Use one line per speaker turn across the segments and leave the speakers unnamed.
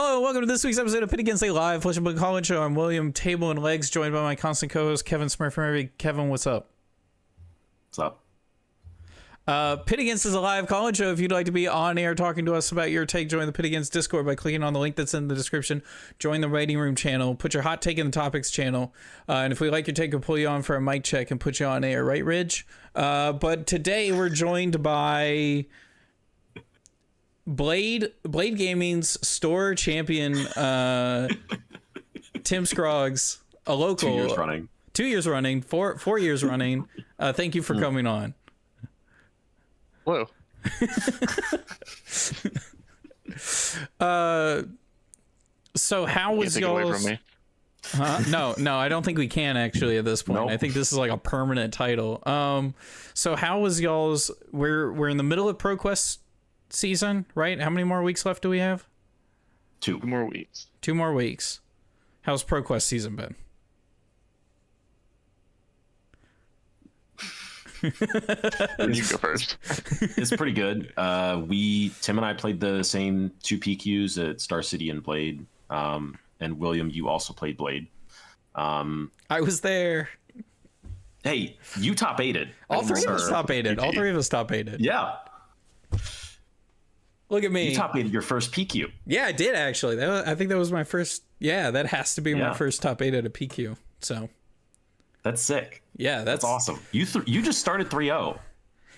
Hello, welcome to this week's episode of Pit Against a Live Flesh and Blood College Show. I'm William Table and Legs, joined by my constant co-host Kevin Smurphington. Kevin, what's up?
What's up?
Pit Against is a live college show. If you'd like to be on air talking to us about your take, join the Pit Against Discord by clicking on the link that's in the description. Join the writing room channel. Put your hot take in the topics channel. And if we like your take, we'll pull you on for a mic check and put you on air, right, Ridge? But today we're joined by Blade Gaming's store champion, Tim Scroggs, a local.
2 years running.
2 years running. 4 years running. Thank you for coming on.
Whoa.
So how was y'all's... No, I don't think we can actually at this point. Nope. I think this is like a permanent title. So how was y'all's... We're in the middle of ProQuest season, right? How many more weeks left do we have?
2 more weeks.
2 more weeks. How's ProQuest season been?
You go first.
It's pretty good. Tim and I played the same 2 PQs at Star City and Blade. And William, you also played Blade.
I was there.
Hey, you top 8'd.
All 3 of us top 8'd. All 3 of us top 8'd.
Yeah.
Look at me.
You top 8'd your first PQ.
Yeah, I did actually. I think that was my first. Yeah, that has to be my first top 8 at a PQ. So.
That's sick.
Yeah, that's
awesome. You just started 3-0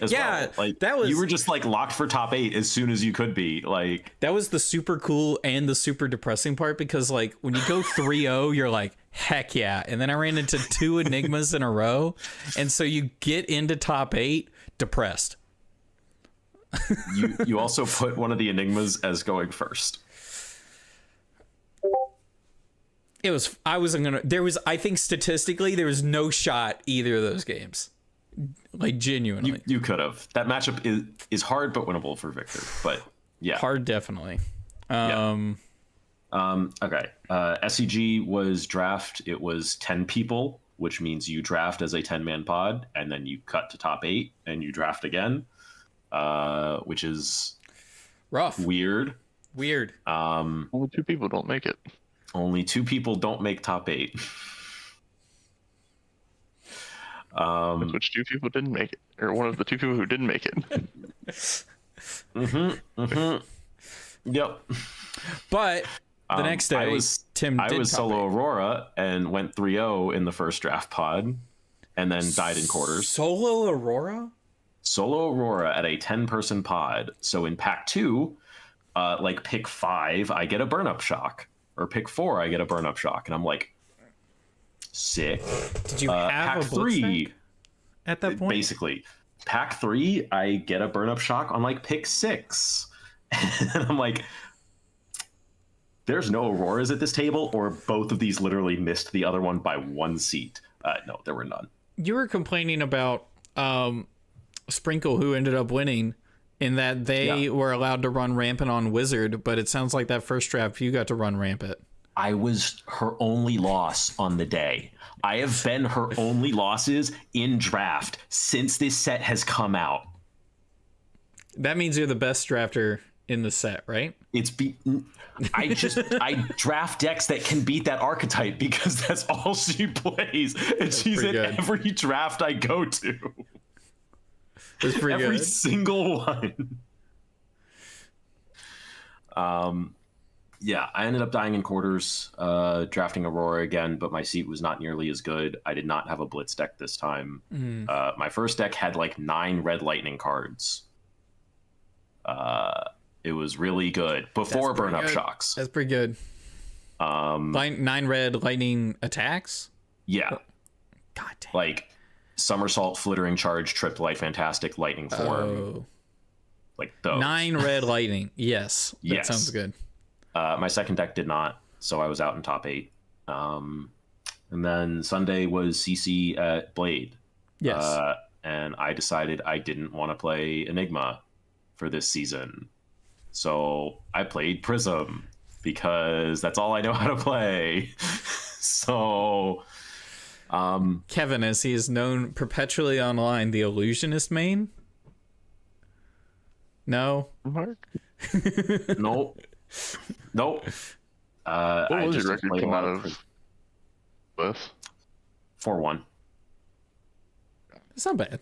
as well. Like
that was,
you were just like locked for top 8 as soon as you could be. Like
that was the super cool and the super depressing part, because like when you go 3-0, you're like, heck yeah. And then I ran into 2 enigmas in a row, and so you get into top 8 depressed.
You also put one of the enigmas as going first.
It was, I think statistically there was no shot either of those games. Like genuinely.
You could have. That matchup is hard but winnable for Victor. But yeah.
Hard, definitely.
Okay. SCG was draft. It was 10 people, which means you draft as a 10-man pod, and then you cut to top 8 and you draft again. Which is
rough.
Weird.
Only 2 people don't make it.
Only 2 people don't make top 8.
Which 2 people didn't make it, or one of the 2 people who didn't make it.
Yep.
But the next day, I
was solo Aurora and went 3-0 in the first draft pod, and then died in quarters.
Solo Aurora
at a 10-person pod. So in pack 2, like pick 5, I get a burn up shock. Or pick 4, I get a burn up shock, and I'm like, sick.
Did you have
pack
a 3 at that point?
Basically, pack 3, I get a burn up shock on like pick 6, and I'm like, there's no Auroras at this table, or both of these literally missed the other one by 1 seat. No, there were none.
You were complaining about Sprinkle, who ended up winning, in that they were allowed to run rampant on Wizard, but it sounds like that first draft you got to run rampant.
I was her only loss on the day. I have been her only losses in draft since this set has come out.
That means you're the best drafter in the set, right?
I draft decks that can beat that archetype because that's all she plays, and she's in every draft I go to.
It's pretty
every
good.
Single one. Yeah, I ended up dying in quarters, drafting Aurora again, but my seat was not nearly as good. I did not have a Blitz deck this time. My first deck had like 9 red lightning cards. It was really good before burn up shocks.
That's pretty good. 9 red lightning attacks?
Yeah.
God damn.
Like somersault, flittering charge, tripped light, fantastic, lightning form. Like those.
9 red lightning. Yes. That sounds good.
My second deck did not, so I was out in top 8. And then Sunday was CC at Blade.
Yes.
And I decided I didn't want to play Enigma for this season. So I played Prism because that's all I know how to play. So
Kevin, as he is known perpetually online, the Illusionist main? No?
Mark?
Nope. Nope.
What
I
was
just
your record
played a
come
lot
out of with?
4-1.
It's not bad.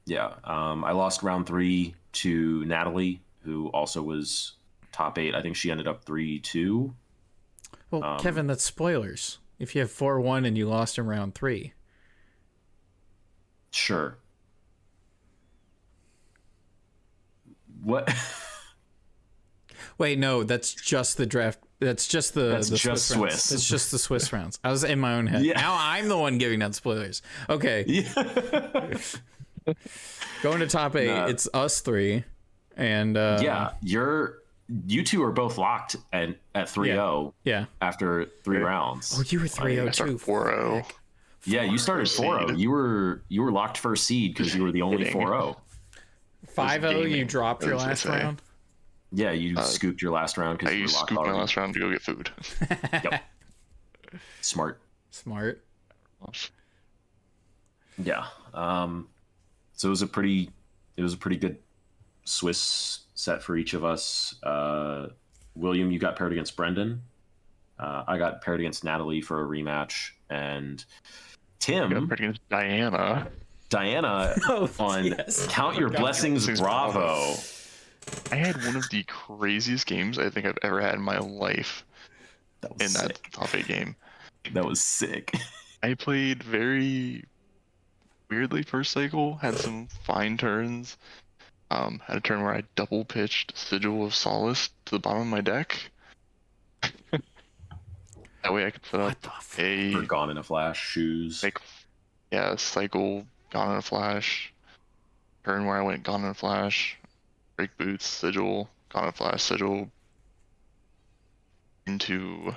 Yeah. I lost round 3 to Natalie, who also was top 8. I think she ended up 3-2.
Well, Kevin, that's spoilers. If you have 4-1 and you lost in round 3.
Sure. What?
Wait, no, that's just the draft. That's just the
That's
the
just
Swiss rounds.
Swiss.
That's just the Swiss rounds. I was in my own head.
Yeah.
Now I'm the one giving out spoilers. Okay.
Yeah.
Going to top 8.
Nah.
It's us 3. And
Yeah, you two are both locked at 3-0
yeah.
after 3 rounds.
Oh, you were 3-0
I started
too.
4-0.
Yeah, you started
First
4-0.
seed.
You were locked first seed because you were the only
Kidding.
4-0.
5-0, you
gaming,
dropped your
as they
last
say.
round.
Yeah, you scooped your last round because
I
you were locked
scooped my
already.
last round to go get food.
Yep. Smart.
Smart.
Yeah. So it was a pretty good Swiss set for each of us. William, you got paired against Brendan. I got paired against Natalie for a rematch, and
I got
Tim,
paired against Diana.
on
yes.
Count Your Blessings
Blessings
Bravo.
I had one of the craziest games I think I've ever had in my life
That was
in that
sick.
top 8 game.
That was sick.
I played very weirdly first cycle, had some fine turns. Had a turn where I double pitched Sigil of Solace to the bottom of my deck. That way I could put
What the
up
fuck?
a
For Gone in a Flash, shoes.
cycle, Gone in a Flash. Turn where I went Gone in a Flash, break boots, Sigil, Gone in a Flash, Sigil. Into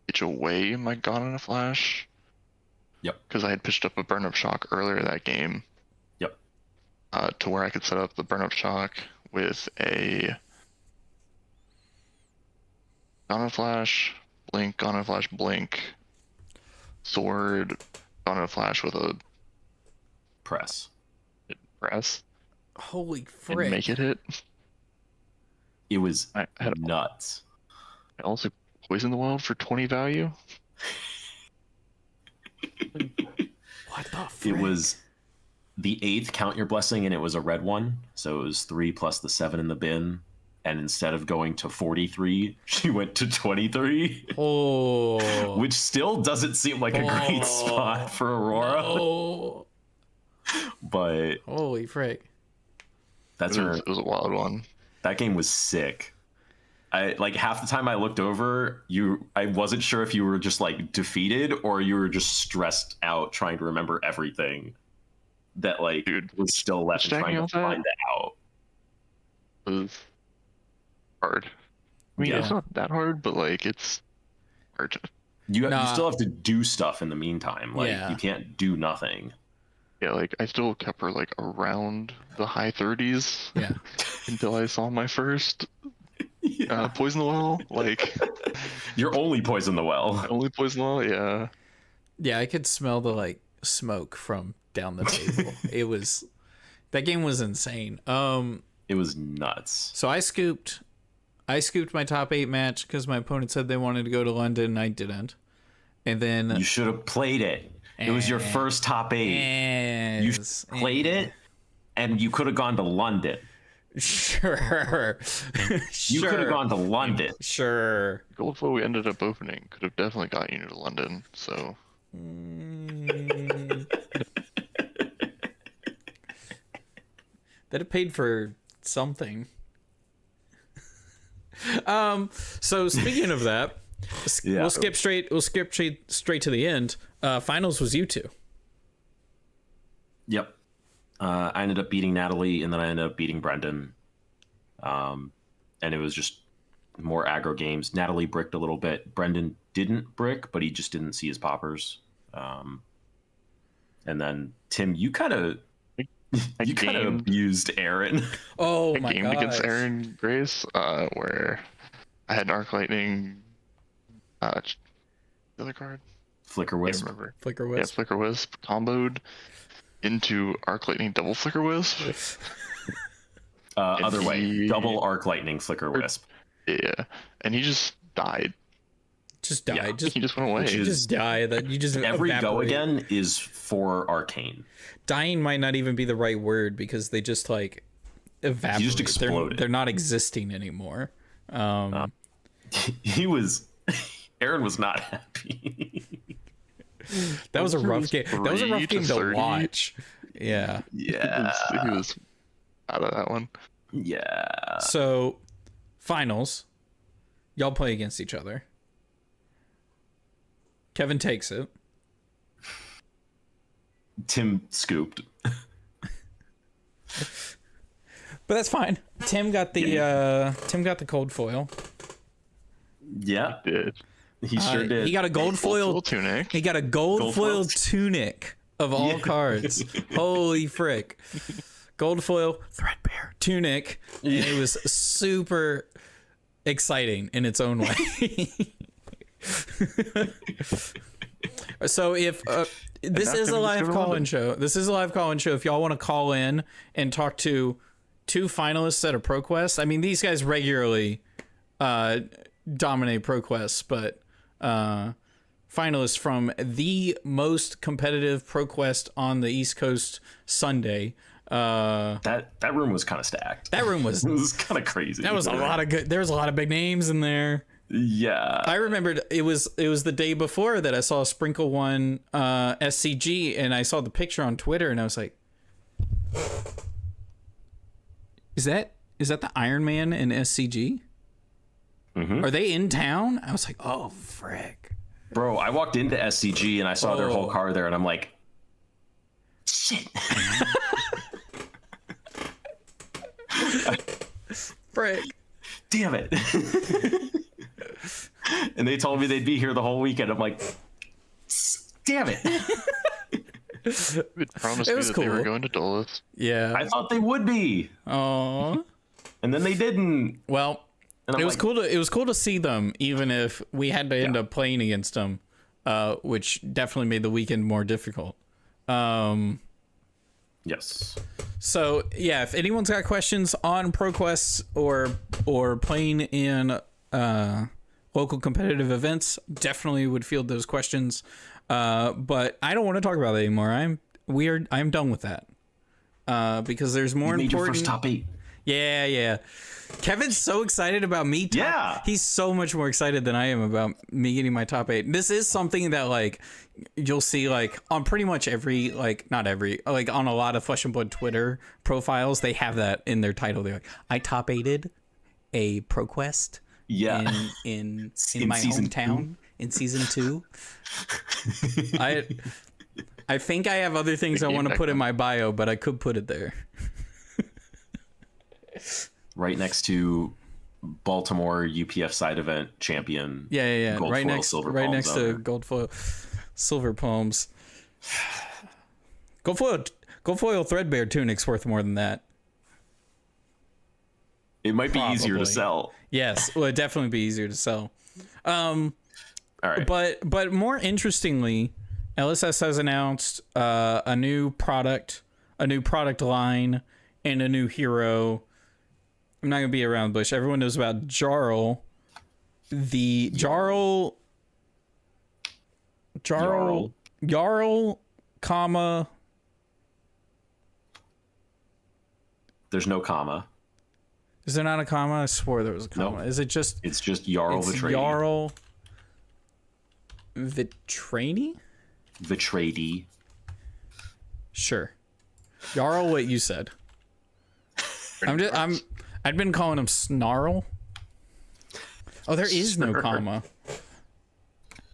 pitch away my Gone in a Flash.
Yep.
Because I had pitched up a burn up shock earlier that game.
Yep.
To where I could set up the burn up shock with a Gone in a Flash, blink, Gone in a Flash, blink, sword, Gone in a Flash with a
Press.
press,
Holy
and
frick.
make it hit.
It was
I had
nuts.
I also poisoned the world for 20 value.
What the frick?
It was the 8th Count Your Blessing, and it was a red one. So it was 3 plus the 7 in the bin. And instead of going to 43, she went to 23.
Oh.
Which still doesn't seem like a great spot for Aurora.
Oh.
But
Holy frick.
that's
It was a wild one.
that game was sick. I like half the time I looked over, I wasn't sure if you were just like defeated or you were just stressed out trying to remember everything that like
Dude,
was still left and
stacking
trying to
out that-
find out.
It was hard. I mean,
Yeah.
it's not that hard, but like it's hard.
You
Nah.
still have to do stuff in the meantime. Like
Yeah.
you can't do nothing.
Yeah, like I still kept her like around the high 30s
Yeah.
until I saw my first poison the well. Like
You're only poison the well.
only poison the well. Yeah.
Yeah, I could smell the like smoke from down the table. That game was insane.
It was nuts.
So I scooped my top 8 match because my opponent said they wanted to go to London and I didn't. And then
You should have played it. It was your first top 8. You played it, and you could have gone to London.
Sure.
You could have gone to London.
Sure.
Gold flow we ended up opening could have definitely got you to London. So
That it paid for something. So speaking of that,
Yeah.
we'll skip straight to the end. Finals was you two.
Yep. I ended up beating Natalie, and then I ended up beating Brendan. And it was just more aggro games. Natalie bricked a little bit. Brendan didn't brick, but he just didn't see his poppers. And then Tim, you kind of abused Aaron.
Oh
I
my
gamed
god.
against Aaron Grace, where I had an Arc Lightning. The other card?
Flicker
I can't
Wisp.
remember.
Flicker
Yeah,
Wisp.
Flicker Wisp comboed into Arc Lightning double Flicker Wisp.
Other way.
he-
Double Arc Lightning Flicker Wisp.
Yeah, and he just died.
Just died.
Yeah.
Just
He just went away.
Which is-
just die. That you just
Every go
evaporate.
again is for Arcane.
Dying might not even be the right word because they just like evaporate.
He just exploded.
They're not existing anymore.
He was. Aaron was not happy.
That was a rough
was
game. That was a rough
3 to
game to
30.
watch. Yeah.
Yeah.
He was out of that one.
Yeah.
So, finals. Y'all play against each other. Kevin takes it.
Tim scooped.
But that's fine. Tim got the cold foil.
Yeah,
Did
he sure did.
He got a gold foil.
full tunic?
He got a gold foil
foil.
tunic of all cards. Holy frick. Gold foil threadbare tunic. And it was super exciting in its own way. So if this is a live call-in show. This is a live call-in show. If y'all want to call in and talk to 2 finalists at a ProQuest. I mean, these guys regularly dominate ProQuest, but finalists from the most competitive ProQuest on the East Coast Sunday.
That room was kind of stacked.
That room was
It was kind of crazy.
that was a lot of good. There was a lot of big names in there.
Yeah.
I remembered it was the day before that I saw Sprinkle One SCG, and I saw the picture on Twitter, and I was like, "Is that the Iron Man in SCG?
Mhm.
Are they in town?" I was like, "Oh frick,
Bro, I walked into SCG and I saw their whole
Oh.
car there, and I'm like, shit.
frick."
Damn it. And they told me they'd be here the whole weekend. I'm like, damn it.
It promised
It
me
was
that they were
cool.
going to Duluth.
Yeah.
I thought they would be.
Oh.
And then they didn't.
Well,
And I'm
it was
like,
cool to see them, even if we had to end up playing against them, which definitely made the weekend more difficult.
Yes.
So yeah, if anyone's got questions on ProQuest or playing in local competitive events, definitely would field those questions. But I don't want to talk about that anymore. I'm done with that. Because there's more
You made your
important.
first top 8.
Yeah. Kevin's so excited about me.
Yeah.
He's so much more excited than I am about me getting my top 8. This is something that like you'll see like on pretty much every, like not every, like on a lot of Flesh and Blood Twitter profiles, they have that in their title. They're like, I top 8'd a ProQuest
Yeah.
in
In
my
season
hometown in season 2. I think I have other things I want to put in my bio, but I could put it there.
Right next to Baltimore UPF side event champion.
Yeah.
Gold
Right
foil,
next,
silver
right
palms
next to
owner.
gold foil, silver palms. Gold foil threadbare tunic's worth more than that.
It might be easier
Probably.
to sell.
Yes, well, it'd definitely be easier to sell.
All right.
But more interestingly, LSS has announced a new product line, and a new hero. I'm not gonna be around the bush. Everyone knows about Jarl. The Jarl, comma.
There's no comma.
Is there not a comma? I swore there was a comma.
No.
Is it just
It's just Jarl
it's
Vitradi.
Jarl Vitrani?
Vitradi.
Sure. Jarl, what you said. I'd been calling him Snarl. Oh, there is no
Sure.
comma.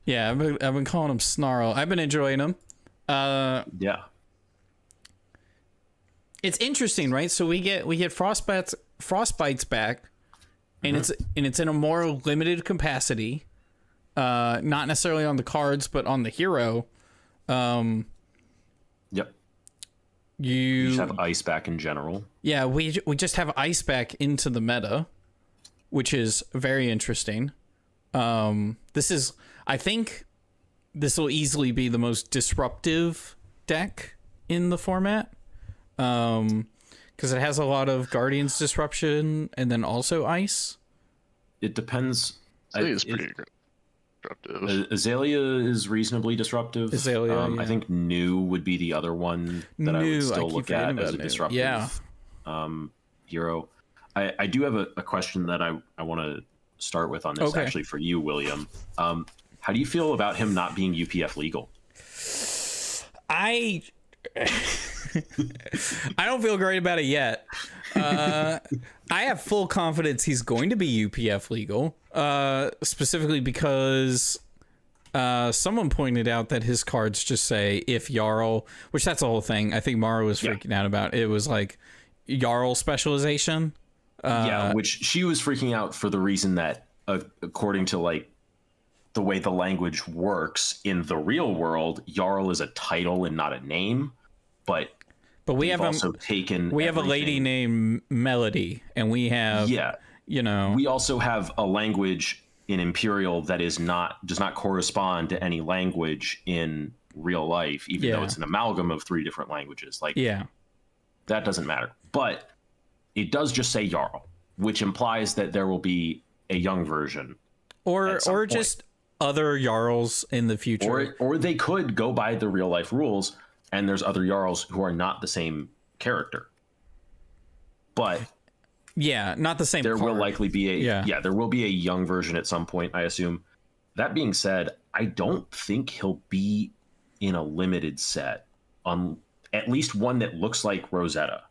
Yeah, I've been calling him Snarl. I've been enjoying him.
Yeah.
It's interesting, right? So we get frostbites back, and it's in a more limited capacity. Not necessarily on the cards, but on the hero.
Yep.
You
just have ice back in general.
Yeah, we just have ice back into the meta, which is very interesting. I think this will easily be the most disruptive deck in the format. Because it has a lot of Guardians disruption and then also ice.
it depends.
Azalea is pretty disruptive.
Azalea is reasonably disruptive.
Azalea, yeah.
I think New would be the other one that I would still look at as a disruptive hero. I do have a question that I want to start with on this, actually, for you, William. How do you feel about him not being UPF legal?
I don't feel great about it yet. I have full confidence he's going to be UPF legal, specifically because someone pointed out that his cards just say if Jarl, which that's the whole thing. I think Mara was freaking out about. It was like Jarl specialization.
Which she was freaking out for the reason that, according to like the way the language works in the real world, Jarl is a title and not a name. But we have also taken.
We have a lady named Melody, and we have we also have a language in Imperial that does not correspond to any language in real life, even though it's an amalgam of 3 different languages. Like that doesn't matter, but it does just say Jarl, which implies that there will be a young version, or just other Jarls in the future,
or they could go by the real life rules. And there's other Jarls who are not the same character. But
not the same.
There will likely be there will be a young version at some point, I assume. That being said, I don't think he'll be in a limited set, on at least one that looks like Rosetta.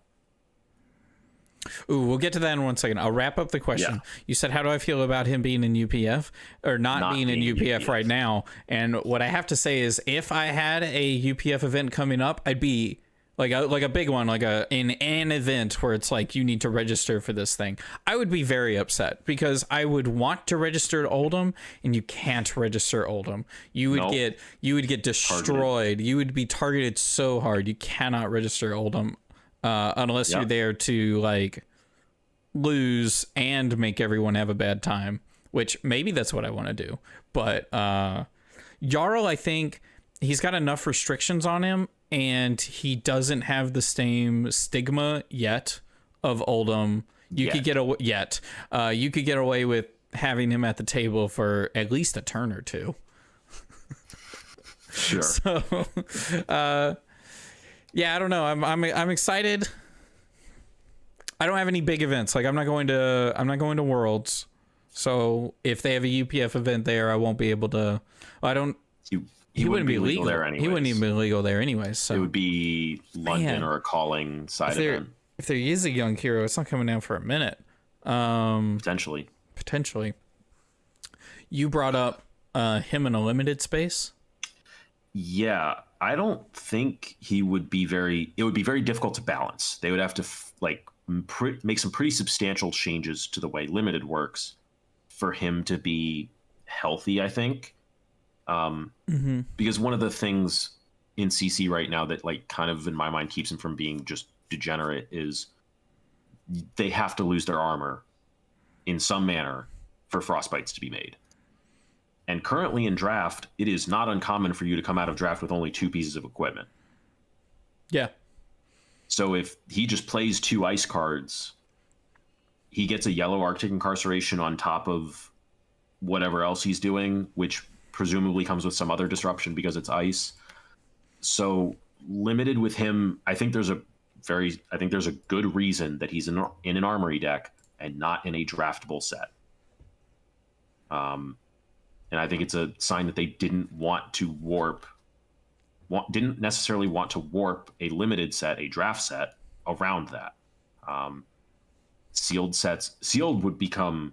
Ooh, we'll get to that in 1 second. I'll wrap up the question. Yeah. You said, how do I feel about him being in UPF or not being in UPF right now? And what I have to say is, if I had a UPF event coming up, I'd be like a big one, like an event where it's like you need to register for this thing. I would be very upset because I would want to register to Oldham, and you can't register Oldham. You would get destroyed. Targeted. You would be targeted so hard. You cannot register Oldham. Unless you're there to like lose and make everyone have a bad time, which maybe that's what I want to do. But Jarl, I think he's got enough restrictions on him, and he doesn't have the same stigma yet of Oldham. You could get away with having him at the table for at least a turn or 2.
Sure.
So, I don't know. I'm excited. I don't have any big events. Like I'm not going to Worlds. So if they have a UPF event there, I won't be able to. I don't. He wouldn't be legal there anyway. He wouldn't even be legal there anyway. So
it would be London or a calling side event.
If there is a young hero, it's not coming down for a minute.
Potentially.
You brought up him in a limited space.
Yeah. I don't think it would be very difficult to balance. They would have to make some pretty substantial changes to the way limited works for him to be healthy, I think. Because one of the things in CC right now that like kind of in my mind keeps him from being just degenerate is they have to lose their armor in some manner for frostbites to be made. And currently in draft, it is not uncommon for you to come out of draft with only 2 pieces of equipment.
Yeah.
So if he just plays 2 ice cards, he gets a yellow Arctic Incarceration on top of whatever else he's doing, which presumably comes with some other disruption because it's ice. So limited with him, I think there's a good reason that he's in an armory deck and not in a draftable set. And I think it's a sign that they didn't necessarily want to warp a limited set, a draft set, around that. Sealed would become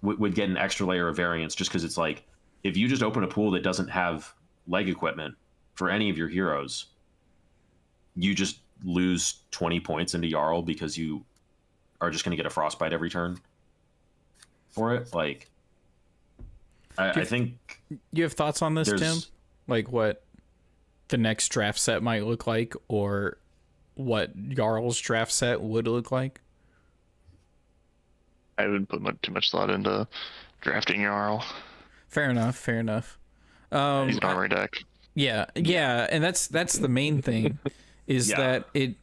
would get an extra layer of variance just because it's like, if you just open a pool that doesn't have leg equipment for any of your heroes, you just lose 20 points into Jarl because you are just going to get a frostbite every turn for it. Like, I think
you have thoughts on this, Tim? Like what the next draft set might look like, or what Jarl's draft set would look like?
I haven't put too much thought into drafting Jarl.
Fair enough.
He's an armory deck.
Yeah, and that's the main thing is that it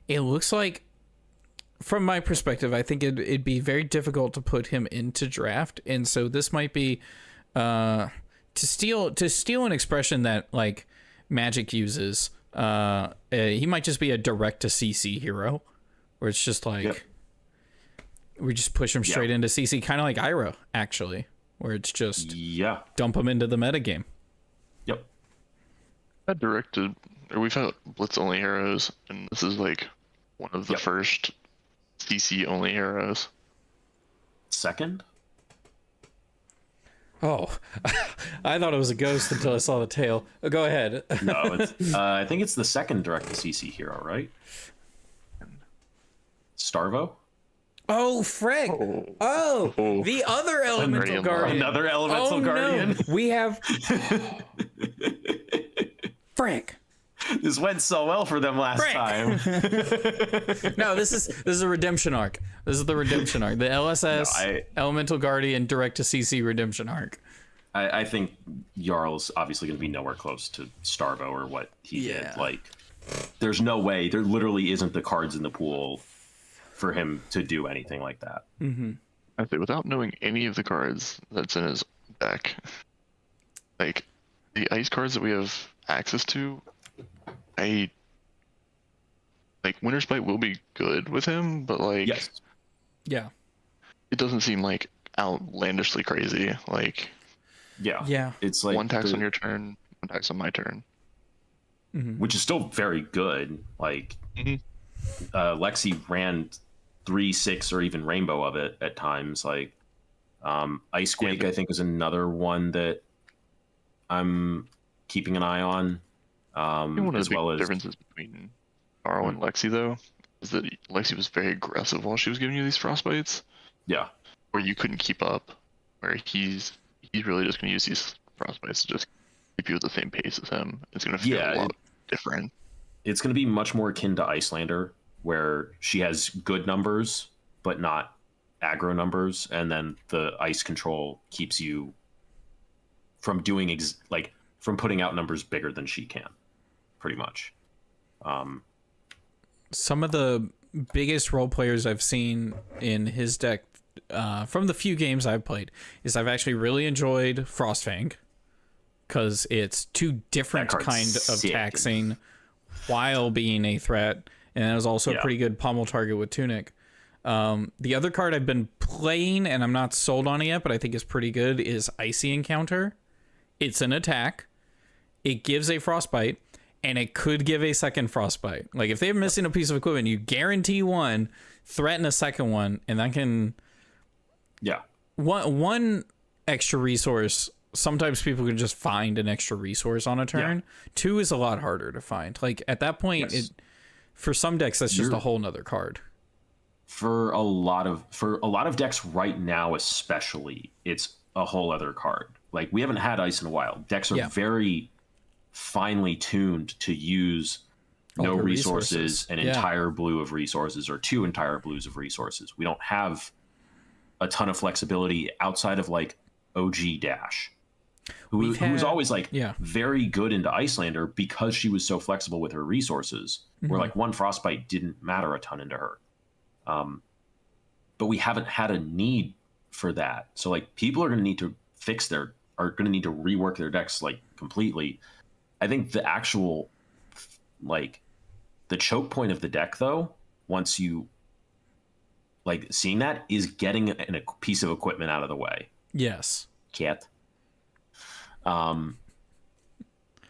looks like from my perspective, I think it'd be very difficult to put him into draft, and so this might be to steal an expression that like Magic uses. He might just be a direct to CC hero, where it's just like we just push him straight into CC, kind of like Ira actually, where it's just dump him into the metagame.
Yep.
That directed, or we've had Blitz only heroes, and this is like one of the first CC only heroes.
Second?
Oh, I thought it was a ghost until I saw the tail. Go ahead.
No, it's, I think it's the second direct to CC hero, right? Starvo?
Oh, frick. Oh, the other elemental guardian.
Another elemental guardian.
No. We have frick.
This went so well for them last time.
No, this is a redemption arc. This is the redemption arc. The LSS Elemental Guardian direct to CC redemption arc.
I think Jarl's obviously going to be nowhere close to Starvo or what he did. Like, there's no way. There literally isn't the cards in the pool for him to do anything like that.
Mm-hmm.
I think without knowing any of the cards that's in his deck, like the ice cards that we have access to, Winter's Bite will be good with him, but like,
yeah,
it doesn't seem like outlandishly crazy. Like,
it's like
one tax on your turn, one tax on my turn,
which is still very good. Like, Lexi ran 3, 6, or even Rainbow of it at times. Like, Ice Quake, I think, is another one that I'm keeping an eye on.
One of the big differences between Carl and Lexi, though, is that Lexi was very aggressive while she was giving you these frostbites.
Yeah.
Where you couldn't keep up. Where he's really just going to use these frostbites to just keep you at the same pace as him. It's going to feel a lot different.
It's going to be much more akin to Icelander, where she has good numbers, but not aggro numbers. And then the ice control keeps you from doing from putting out numbers bigger than she can. Pretty much.
Some of the biggest role players I've seen in his deck from the few games I've played is I've actually really enjoyed Frostfang, because it's two different kind of taxing while being a threat, and that was also a pretty good pommel target with Tunic. The other card I've been playing and I'm not sold on it yet, but I think is pretty good, is Icy Encounter. It's an attack. It gives a frostbite, and it could give a second frostbite. Like, if they're missing a piece of equipment, you guarantee one, threaten a second one, and that can...
Yeah.
One extra resource, sometimes people can just find an extra resource on a turn. Yeah. 2 is a lot harder to find. Like, at that point, for some decks, that's just a whole nother card.
For a lot of decks right now, especially, it's a whole other card. Like, we haven't had ice in a while. Decks are very finely tuned to use no resources, an entire blue of resources, or 2 entire blues of resources. We don't have a ton of flexibility outside of like OG Dash, who was always like very good into Icelander because she was so flexible with her resources, where like one frostbite didn't matter a ton into her. But we haven't had a need for that. So like, people are going to need to rework their decks like completely. I think the actual, like, the choke point of the deck, though, once you like seeing that, is getting a piece of equipment out of the way.
Yes.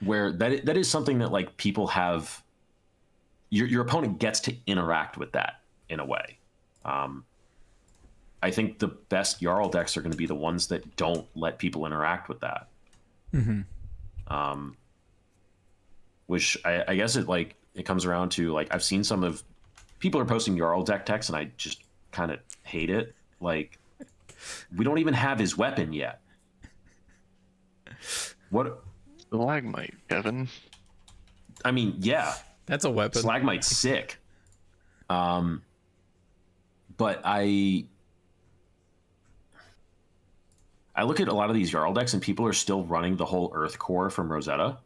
Where that is something that like people have, your opponent gets to interact with that in a way. I think the best Jarl decks are going to be the ones that don't let people interact with that. Which I guess it comes around to, like, I've seen some of people are posting Jarl deck techs, and I just kind of hate it. Like, we don't even have his weapon yet. What?
Stalagmite, Kevin.
I mean, yeah,
that's a weapon.
Stalagmite's sick. But I look at a lot of these Jarl decks, and people are still running the whole Earth Core from Rosetta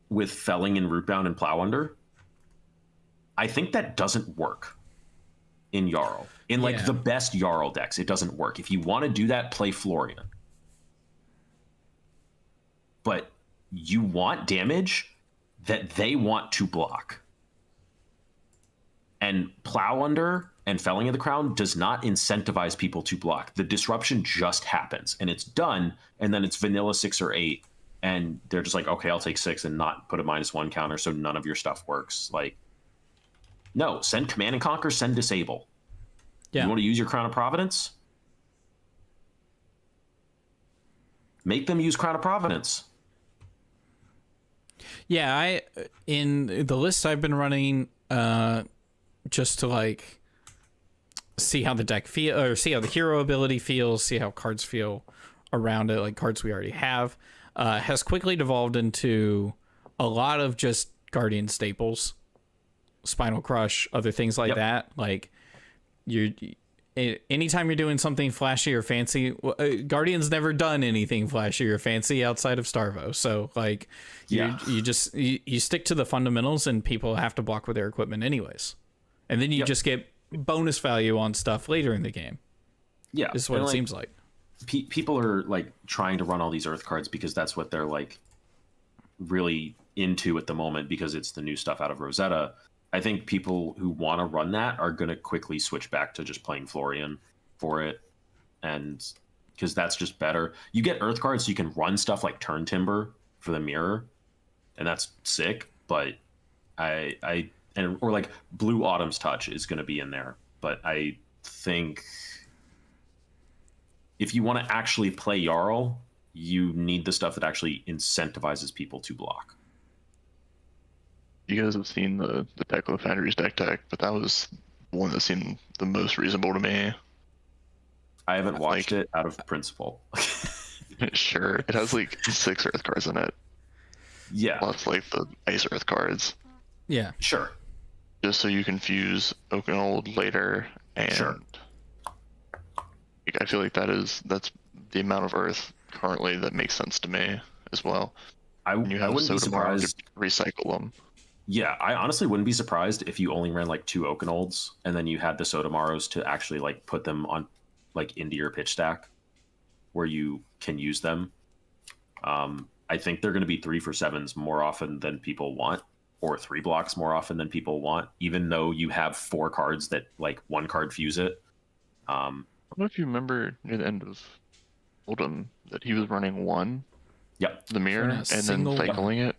with Felling and Rootbound and Plow Under. I think that doesn't work. in Jarl. In like
Yeah.
the best Jarl decks, it doesn't work. If you want to do that, play Florian. But you want damage that they want to block. And Plow Under and Felling of the Crown does not incentivize people to block. The disruption just happens, and it's done, and then it's vanilla 6 or 8, and they're just like, okay, I'll take 6 and not put a -1 counter, so none of your stuff works. Like, no, send Command and Conquer, send Disable.
Yeah.
You want to use your Crown of Providence? Make them use Crown of Providence.
Yeah, in the list I've been running, just to like see how the deck feel, or see how the hero ability feels, see how cards feel around it, like cards we already have, has quickly devolved into a lot of just Guardian staples, Spinal Crush, other things like that. Like anytime you're doing something flashy or fancy, Guardian's never done anything flashy or fancy outside of Starvo. So like you stick to the fundamentals, and people have to block with their equipment anyways. And then you just get bonus value on stuff later in the game.
Yeah.
This is what it seems like.
People are like trying to run all these Earth cards because that's what they're like really into at the moment, because it's the new stuff out of Rosetta. I think people who want to run that are going to quickly switch back to just playing Florian for it. And because that's just better. You get Earth cards so you can run stuff like Turn Timber for the mirror, and that's sick. But or like Blue Autumn's Touch is going to be in there. But I think if you want to actually play Jarl, you need the stuff that actually incentivizes people to block.
You guys have seen the Declan Foundry's deck, but that was the one that seemed the most reasonable to me.
I haven't watched it out of principle.
Sure, it has like 6 Earth cards in it.
Yeah.
Plus like the Ice Earth cards.
Yeah.
Sure.
Just so you can fuse Oakenold later, and
Sure.
I feel like that's the amount of Earth currently that makes sense to me as well. And you have
I wouldn't be
Sotomar to
surprised.
recycle them.
Yeah, I honestly wouldn't be surprised if you only ran like 2 Oakenolds and then you had the Sotomaros to actually like put them on like into your pitch stack where you can use them. I think they're going to be 3 for 7s more often than people want, or 3 blocks more often than people want, even though you have 4 cards that like 1 card fuse it.
I don't know if you remember near the end of Oldham that he was running 1,
Yep.
the mirror, and then
single
cycling it.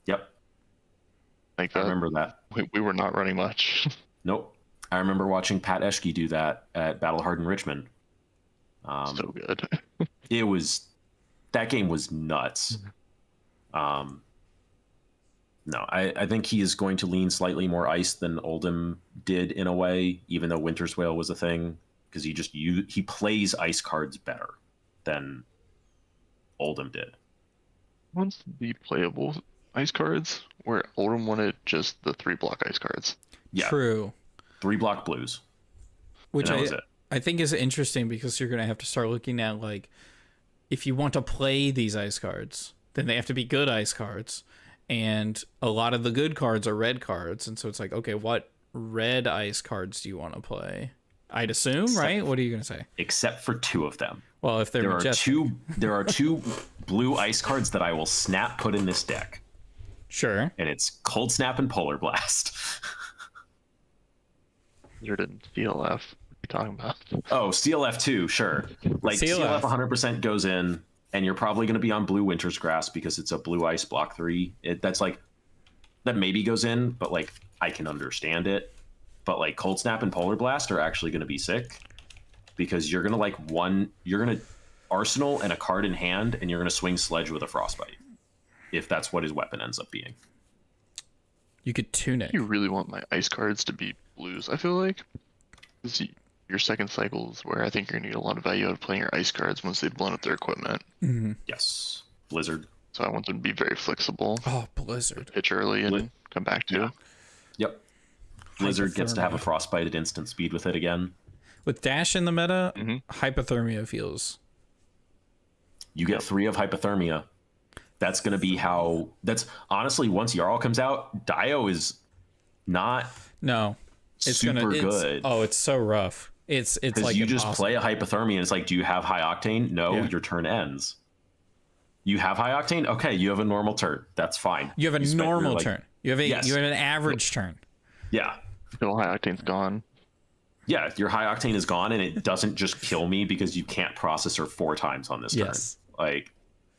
Yep.
Like
I
that.
remember that.
We were not running much.
Nope. I remember watching Pat Eschke do that at Battle Hardened Richmond.
So good.
That game was nuts. No, I think he is going to lean slightly more ice than Oldham did in a way, even though Winter Swale was a thing, because he plays ice cards better than Oldham did.
Wants the playable ice cards, where Oldham wanted just the 3 block ice cards.
Yeah.
True.
3 block blues.
Which
And that was it.
I think is interesting, because you're going to have to start looking at, like, if you want to play these ice cards, then they have to be good ice cards. And a lot of the good cards are red cards. And so it's like, okay, what red ice cards do you want to play? I'd assume, right? What are you going to say?
Except for 2 of them.
Well, if they're majestic.
There are two blue ice cards that I will snap put in this deck.
Sure.
And it's Cold Snap and Polar Blast.
Wizard and CLF. What are you talking about?
Oh, CLF 2, sure. Like CLF 100% goes in, and you're probably going to be on blue Winter's Grass because it's a blue ice block 3. That maybe goes in, but like I can understand it. But like Cold Snap and Polar Blast are actually going to be sick, because you're going to Arsenal and a card in hand, and you're going to swing Sledge with a Frostbite, if that's what his weapon ends up being.
You could tunic.
You really want my ice cards to be blues, I feel like. Your second cycle is where I think you're going to get a lot of value out of playing your ice cards once they've blown up their equipment.
Mm-hmm.
Yes. Blizzard.
So I want them to be very flexible.
Oh, Blizzard.
Pitch early and come back to.
Yeah. Yep. Blizzard gets to have a Frostbite at instant speed with it again.
With Dash in the meta, Hypothermia feels...
You get 3 of Hypothermia. That's going to be how... That's honestly, once Jarl comes out, Dio is not...
No.
super good.
Oh, it's so rough. It's like
you
impossible.
just play a hypothermia and it's like, do you have high octane? No,
Yeah.
your turn ends. You have high octane? Okay, you have a normal turn. That's fine.
You have a normal turn. You have
Yes.
you have an average turn.
Yeah.
Still high octane's gone.
Yeah, your high octane is gone and it doesn't just kill me because you can't process her 4 times on this
Yes.
turn. Like,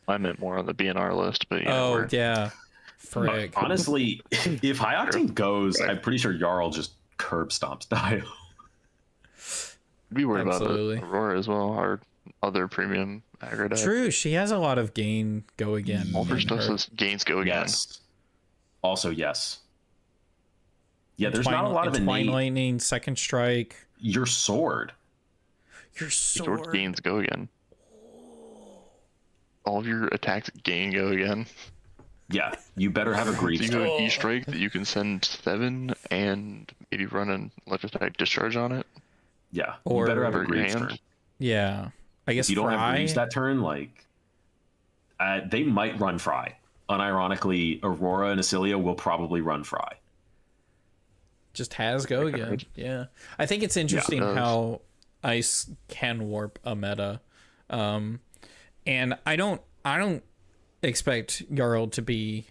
I meant more on the BNR list, but yeah.
Oh yeah. Frick.
honestly, if high octane goes, I'm pretty sure Jarl just curb stomps Dio.
Be worried
Absolutely.
about Aurora as well, our other premium aggro deck.
True, she has a lot of gain go again.
All her
in
stuff
her.
says gains go again.
Yes. Also, yes. Yeah, there's not a lot of
Twine
innate.
Lightning, Second Strike.
Your sword.
Your
Sword
sword.
gains go again. All of your attacks gain go again.
Yeah, you better have a
So
greed
you have
stone.
an E-Strike that you can send 7 and maybe run an electric discharge on it.
Yeah,
Or-
you better have a
Or
greed
hand.
turn.
Yeah. I guess
If you don't have
Fry.
greaves that turn, like they might run Fry. Unironically, Aurora and Acilia will probably run Fry.
Just has go again. Yeah. I think it's interesting
does.
how ice can warp a meta. And I don't expect Jarl to be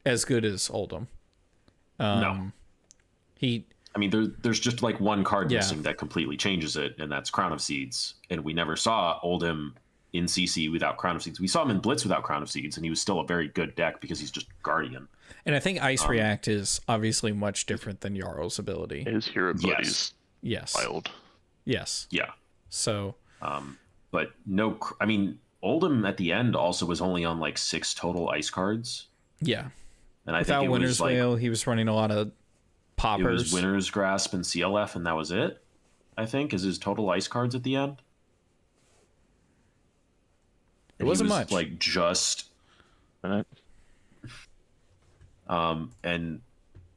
as good as Oldhim.
No. I mean, there's just like one card
Yeah.
missing that completely changes it, and that's Crown of Seeds. And we never saw Oldhim in CC without Crown of Seeds. We saw him in Blitz without Crown of Seeds, and he was still a very good deck because he's just Guardian.
And I think Ice React is obviously much different than Jarl's ability.
His hero buddies
Yes.
wild.
Yes.
Yeah.
So
But no, I mean, Oldhim at the end also was only on like 6 total ice cards.
yeah.
And I
Without
think it
Winter's
was like
Wail, he was running a lot of
it
poppers.
was Winter's Grasp and CLF, and that was it. I think is his total ice cards at the end.
It
And he
wasn't
was,
much.
like just
Right?
and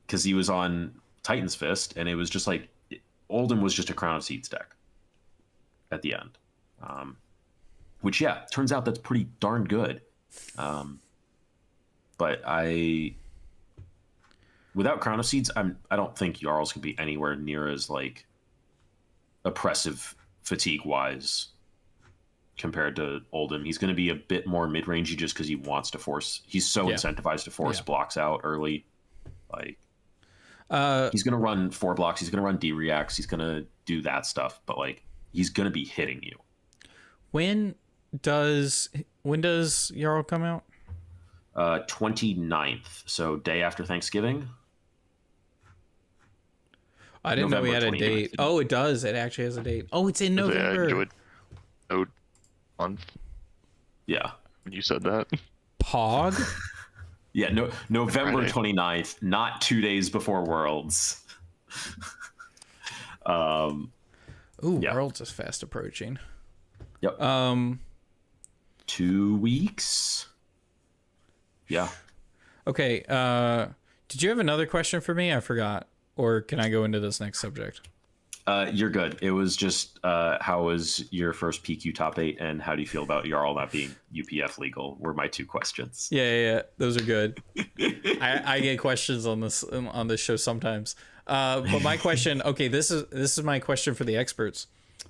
because he was on Titan's Fist, and it was just like Oldhim was just a Crown of Seeds deck at the end, which turns out that's pretty darn good. But without Crown of Seeds, I don't think Jarls can be anywhere near as like oppressive fatigue wise compared to Oldhim. He's going to be a bit more mid-rangey just because he wants to force. He's so
Yeah.
incentivized to force
Yeah.
blocks out early. Like he's going to run 4 blocks. He's going to run D-reacts. He's going to do that stuff. But like he's going to be hitting you.
When does Jarl come out?
29th, so day after Thanksgiving.
I didn't know we had a
November
date.
29th.
Oh, it does. It actually has a date. Oh, it's in
Yeah, I
November.
enjoyed no month
Yeah.
when you said that.
Pog?
Yeah, no, November
Friday.
29th, not 2 days before Worlds.
Ooh,
Yeah.
Worlds is fast approaching.
Yep. 2 weeks. Yeah.
Okay, did you have another question for me? I forgot. Or can I go into this next subject?
You're good. It was just how was your first PQ top 8, and how do you feel about Jarl not being UPF legal? Were my 2 questions.
Yeah. Those are good. I get questions on this show sometimes. But my question, okay, this is my question for the experts.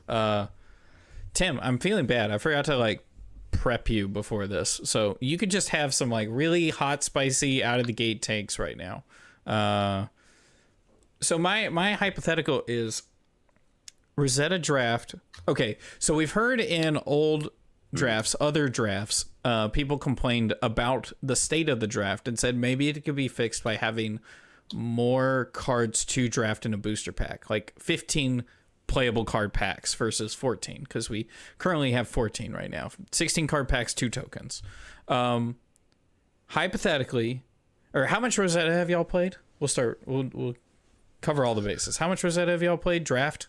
Tim, I'm feeling bad. I forgot to like prep you before this, so you could just have some like really hot, spicy, out of the gate takes right now. So my hypothetical is Rosetta draft. Okay, so we've heard in old drafts, other drafts, people complained about the state of the draft and said maybe it could be fixed by having more cards to draft in a booster pack, like 15 playable card packs versus 14, because we currently have 14 right now. 16 card packs, 2 tokens. Hypothetically, or how much Rosetta have y'all played? We'll cover all the bases. How much Rosetta have y'all played? Draft?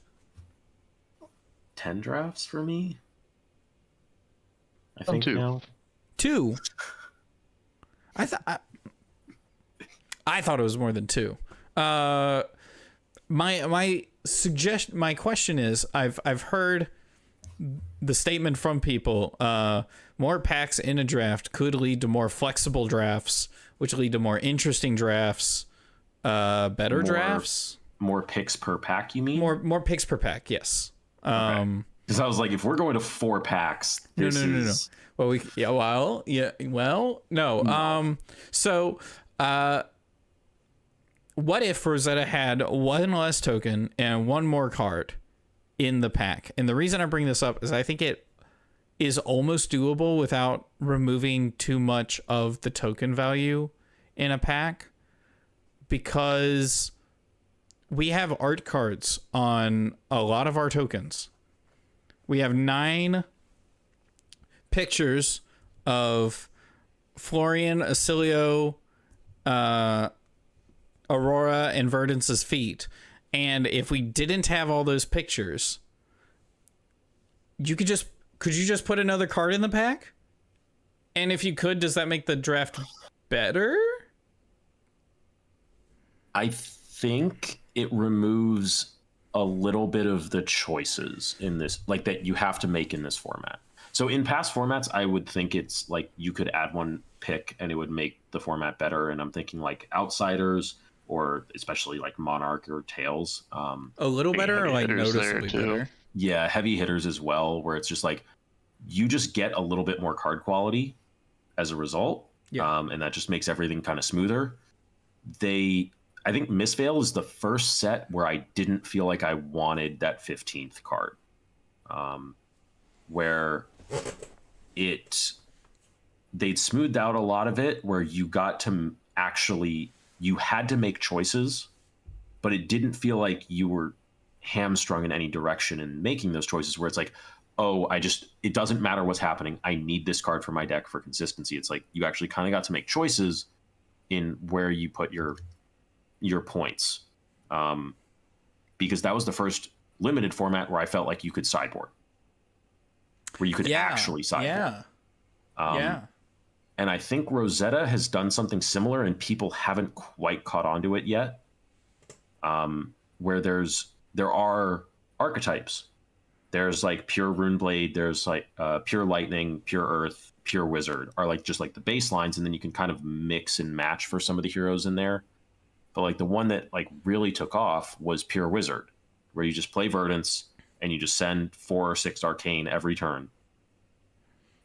10 drafts for me? I think
2.
now.
2. I thought it was more than 2. My question is, I've heard the statement from people, more packs in a draft could lead to more flexible drafts, which lead to more interesting drafts, better drafts.
more picks per pack, you mean?
More picks per pack, yes.
Okay. Because I was like, if we're going to 4 packs,
No. Well, no. So, what if Rosetta had one less token and one more card in the pack? And the reason I bring this up is I think it is almost doable without removing too much of the token value in a pack, because we have art cards on a lot of our tokens. We have 9 pictures of Florian, Acilio, Aurora, and Verdance's feet. And if we didn't have all those pictures, could you just put another card in the pack? And if you could, does that make the draft better?
I think it removes a little bit of the choices in this, like that you have to make in this format. So in past formats, I would think it's like you could add one pick and it would make the format better. And I'm thinking like Outsiders, or especially like Monarch or Tails.
A little better, or like noticeably better?
Yeah, heavy hitters as well, where it's just like you just get a little bit more card quality as a result.
Yeah.
And that just makes everything kind of smoother. I think Mistveil is the first set where I didn't feel like I wanted that 15th card. Where they'd smoothed out a lot of it, where you got to actually, you had to make choices, but it didn't feel like you were hamstrung in any direction in making those choices, where it's like, oh, it doesn't matter what's happening, I need this card for my deck for consistency. It's like you actually kind of got to make choices in where you put your points, because that was the first limited format where I felt like you could sideboard, where you could actually sideboard. And I think Rosetta has done something similar, and people haven't quite caught on to it yet, where there are archetypes. There's like pure Runeblade, there's like pure Lightning, pure Earth, pure Wizard are like just like the baselines, and then you can kind of mix and match for some of the heroes in there. But like the one that like really took off was pure Wizard, where you just play Verdance and you just send 4 or 6 Arcane every turn.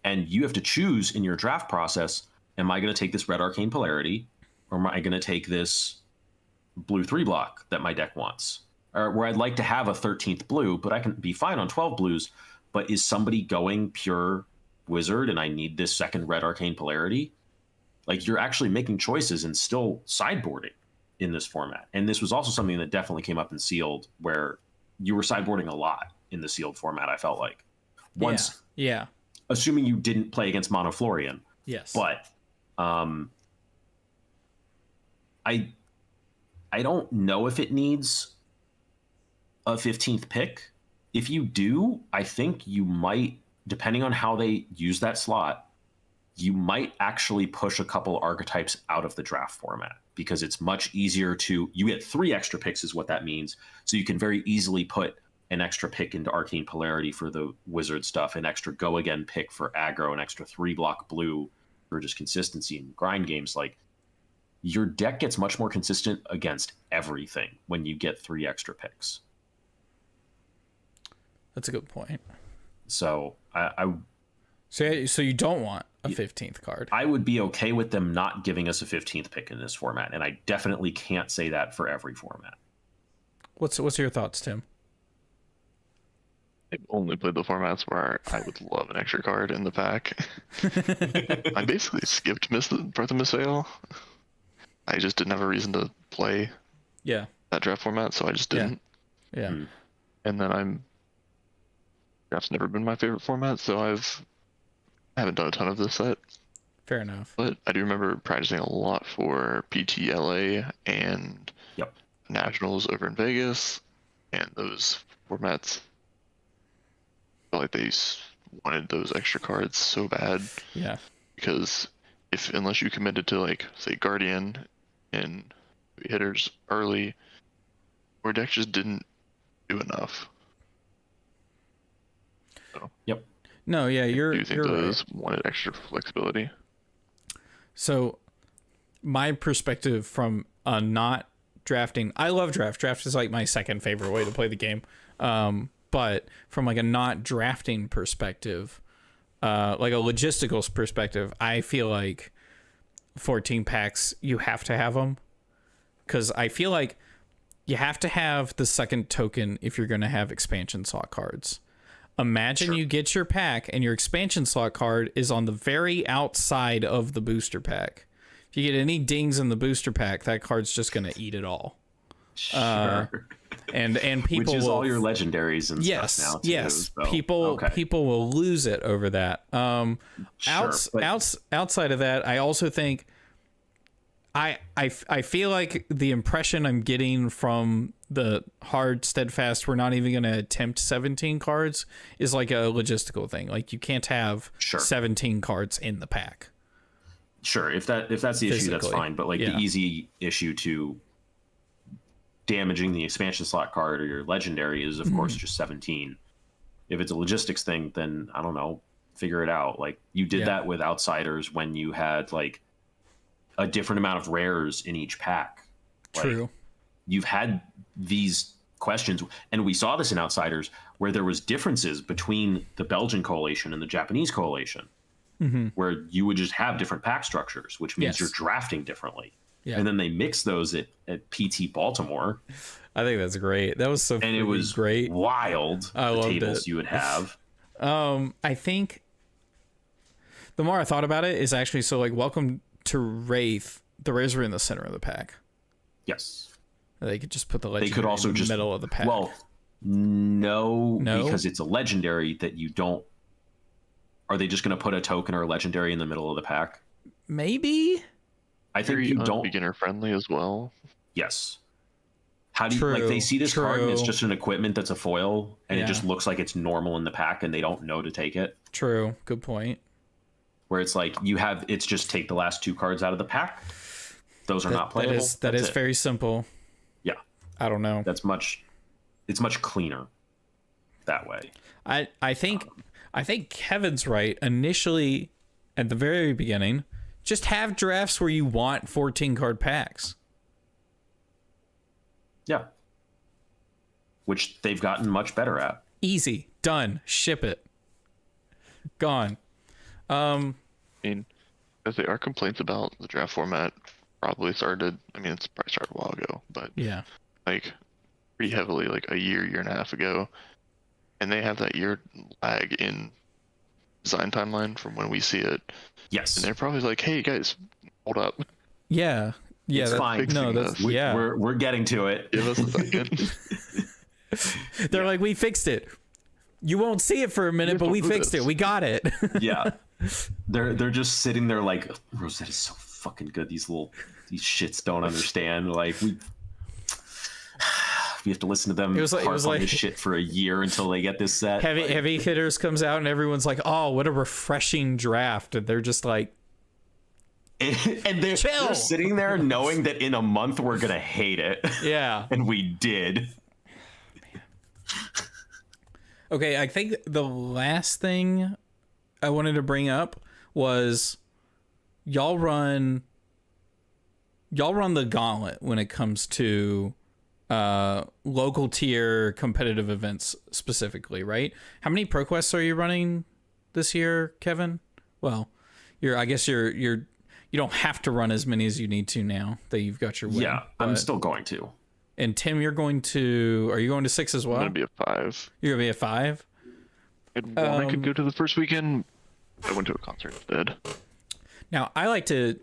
And you have to choose in your draft process, am I going to take this red Arcane Polarity, or am I going to take this blue 3 block that my deck wants? Or where I'd like to have a 13th blue, but I can be fine on 12 blues. But is somebody going pure Wizard and I need this second red Arcane Polarity? Like, you're actually making choices and still sideboarding in this format. And this was also something that definitely came up in Sealed, where you were sideboarding a lot in the Sealed format, I felt like. Once,
yeah.
Assuming you didn't play against Mono Florian.
Yes.
But I don't know if it needs a 15th pick. If you do, I think you might, depending on how they use that slot, you might actually push a couple archetypes out of the draft format, because it's much easier you get 3 extra picks is what that means. So you can very easily put an extra pick into Arcane Polarity for the Wizard stuff, an extra go again pick for aggro, an extra 3 block blue for just consistency in grind games. Like, your deck gets much more consistent against everything when you get 3 extra picks.
That's a good point.
So
So you don't want a 15th card.
I would be okay with them not giving us a 15th pick in this format, and I definitely can't say that for every format.
What's your thoughts, Tim?
I've only played the formats where I would love an extra card in the pack. I basically skipped Breath of Mistveil. I just didn't have a reason to play that draft format, so I just didn't.
Yeah.
And then draft's never been my favorite format, so I haven't done a ton of this set.
Fair enough.
But I do remember practicing a lot for PTLA and Nationals over in Vegas, and those formats felt like they wanted those extra cards so bad.
Yeah.
Because unless you committed to, like, say, Guardian and hitters early, your deck just didn't do enough. So,
No, yeah,
do you think
you're
those
right.
wanted extra flexibility?
So, my perspective from a not drafting, I love draft. Draft is like my second favorite way to play the game. But from like a not drafting perspective, like a logistical perspective, I feel like 14 packs, you have to have them. Because I feel like you have to have the second token if you're going to have expansion slot cards. Imagine you get your pack and your expansion slot card is on the very outside of the booster pack. If you get any dings in the booster pack, that card's just going to eat it all.
Sure.
And people
which is
will,
all your legendaries and stuff now too.
Yes.
So,
People will lose it over that. Outside of that, I also think I feel like the impression I'm getting from the hard steadfast we're not even going to attempt 17 cards is like a logistical thing. Like you can't have 17 cards in the pack.
Sure, if that's the issue, that's fine. But like the easy issue to damaging the expansion slot card or your legendary is of course just 17. If it's a logistics thing, then I don't know, figure it out. Like you did that with Outsiders when you had like a different amount of rares in each pack.
True.
Like, you've had these questions, and we saw this in Outsiders where there was differences between the Belgian coalition and the Japanese coalition, where you would just have different pack structures, which means you're drafting differently. Yeah. And then they mixed those at PT Baltimore.
I think that's great. That was so
and it was
great.
Wild.
I loved
tables you would have.
I think the more I thought about it is actually so like welcome to Wraith. The rares were in the center of the pack.
Yes.
They could just put the legendary
they could also
in the
just,
middle of the pack.
Well, no, because it's a legendary that you don't. Are they just going to put a token or a legendary in the middle of the pack?
Maybe.
I think you don't.
Beginner friendly as well.
Yes. How do you like? They see this card and it's just an equipment that's a foil, and it just looks like it's normal in the pack, and they don't know to take it.
True. Good point.
Where it's like it's just take the last two cards out of the pack. Those are not playable.
That is very simple.
Yeah.
I don't know.
It's much cleaner that way.
I think Kevin's right. Initially, at the very beginning, just have drafts where you want 14 card packs.
Yeah. Which they've gotten much better at.
Easy. Done. Ship it. Gone.
I mean, as there are complaints about the draft format, it's probably started a while ago, but like pretty heavily like a year and a half ago. And they have that year lag in design timeline from when we see it.
Yes.
And they're probably like, hey guys, hold up.
Yeah. Yeah.
It's fine.
No, that's,
we're getting to it.
Give us a second.
They're like, we fixed it. You won't see it for a minute, but we fixed it. We got it.
Yeah. They're just sitting there like, Rosette is so fucking good. These shits don't understand. Like we have to listen to them harp on this shit for a year until they get this set.
Heavy Hitters comes out and everyone's like, oh, what a refreshing draft. And they're just like,
and they're sitting there knowing that in a month we're gonna hate it.
Yeah.
And we did.
Okay, I think the last thing I wanted to bring up was y'all run the gauntlet when it comes to local tier competitive events specifically, right? How many ProQuests are you running this year, Kevin? Well, you don't have to run as many as you need to now that you've got your win.
Yeah, I'm still going to.
And Tim, are you going to 6 as well?
I'm going to be a 5.
You're going to be a 5?
I could go to the first weekend. I went to a concert instead.
Now, I like to,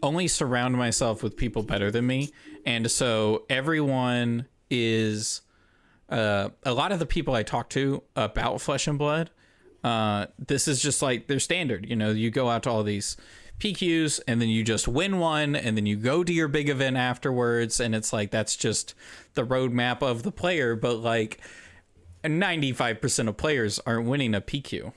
only surround myself with people better than me. And so everyone is, a lot of the people I talk to about Flesh and Blood, this is just like their standard. You go out to all these PQs and then you just win one and then you go to your big event afterwards. And it's like, that's just the roadmap of the player. But like 95% of players aren't winning a PQ.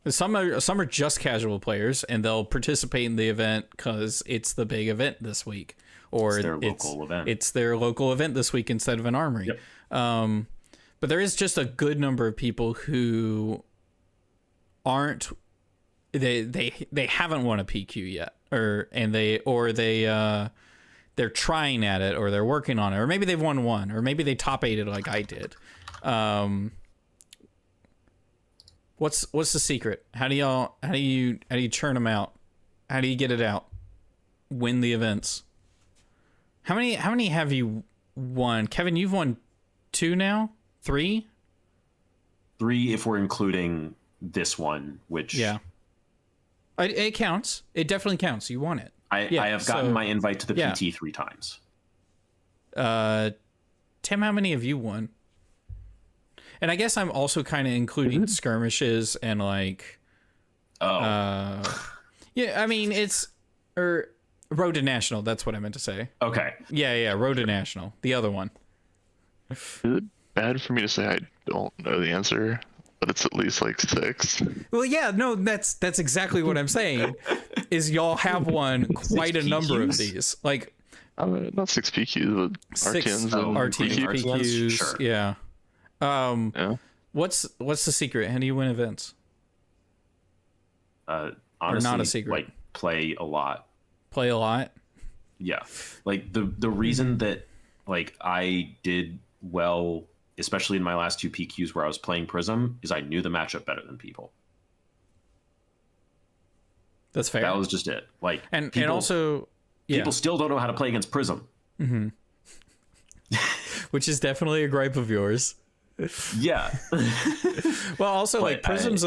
Some are just casual players and they'll participate in the event because it's the big event this week, or it's their local event this week instead of an armory. Yep. But there is just a good number of people who aren't they haven't won a PQ yet, they're trying at it, or they're working on it, or maybe they've won one, or maybe they top 8'd like I did. What's the secret? How do you churn them out? How do you get it out? Win the events. How many have you won? Kevin, you've won 2 now? 3?
3 if we're including this one, which
it counts. It definitely counts. You won it.
I have gotten my invite to the PT 3 times.
Tim, how many have you won? And I guess I'm also kind of including skirmishes and like I mean Road to National, that's what I meant to say.
Okay.
Yeah, Road to National. The other one.
Is it bad for me to say I don't know the answer, but it's at least like 6?
Well, yeah, no, that's exactly what I'm saying. Is y'all have won quite a number of these. Like
not 6 PQs, but R10s and
PQs.
Sure.
Yeah.
Yeah.
What's the secret? How do you win events?
Honestly,
or not a secret.
Like play a lot.
Play a lot.
Yeah, like the reason that like I did well, especially in my last 2 PQs where I was playing Prism, is I knew the matchup better than people.
That's fair.
That was just it. Like,
and also,
people still don't know how to play against Prism.
Mm-hmm. Which is definitely a gripe of yours.
Yeah.
Well, also, like, Prism's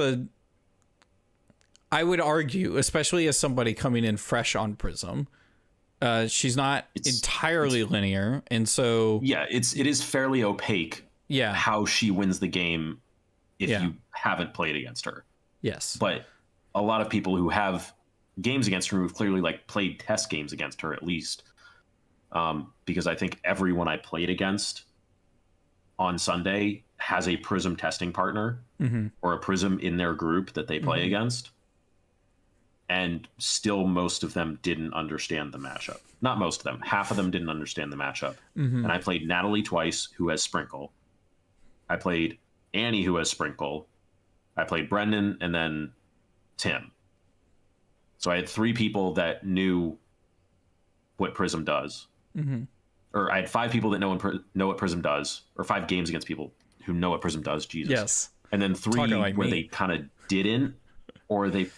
I would argue, especially as somebody coming in fresh on Prism, she's not entirely linear, and so
it is fairly opaque.
Yeah,
how she wins the game if you haven't played against her.
Yes,
but a lot of people who have games against her who've clearly like played test games against her at least, because I think everyone I played against on Sunday has a Prism testing partner or a Prism in their group that they play against. And still most of them didn't understand the matchup. Not most of them. Half of them didn't understand the matchup. And I played Natalie twice, who has Sprinkle. I played Annie, who has Sprinkle. I played Brendan, and then Tim. So I had 3 people that knew what Prism does. Or I had 5 people that know what Prism does. Or 5 games against people who know what Prism does. Jesus.
Yes.
And then 3 where they kind of didn't, or they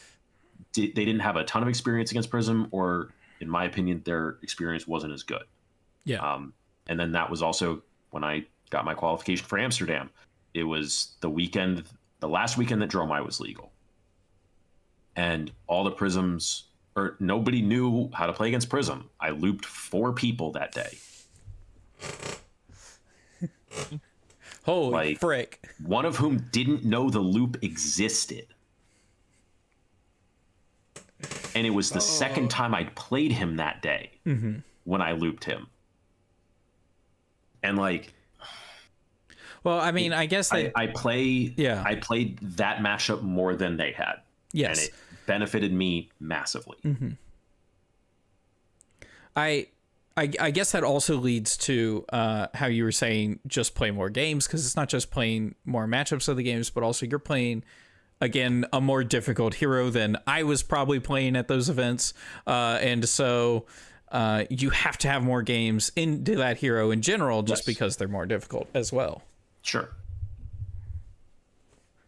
didn't have a ton of experience against Prism, or in my opinion, their experience wasn't as good.
Yeah.
And then that was also when I got my qualification for Amsterdam. It was the last weekend that Dromai was legal. And all the Prisms, or nobody knew how to play against Prism. I looped 4 people that day.
Holy frick.
One of whom didn't know the loop existed. And it was the second time I'd played him that day when I looped him. And like,
well, I mean, I guess
I played that matchup more than they had.
Yes.
And it benefited me massively.
I guess that also leads to how you were saying just play more games, because it's not just playing more matchups of the games, but also you're playing, again, a more difficult hero than I was probably playing at those events. And so you have to have more games into that hero in general, just because they're more difficult as well.
Sure.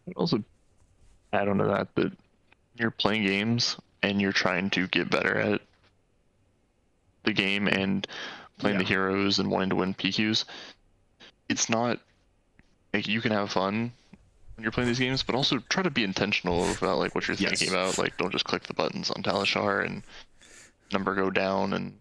I'd also add on to that you're playing games and you're trying to get better at the game and playing the heroes and wanting to win PQs. It's not like you can have fun when you're playing these games, but also try to be intentional about like what you're thinking about. Like, don't just click the buttons on Talishar and number go down and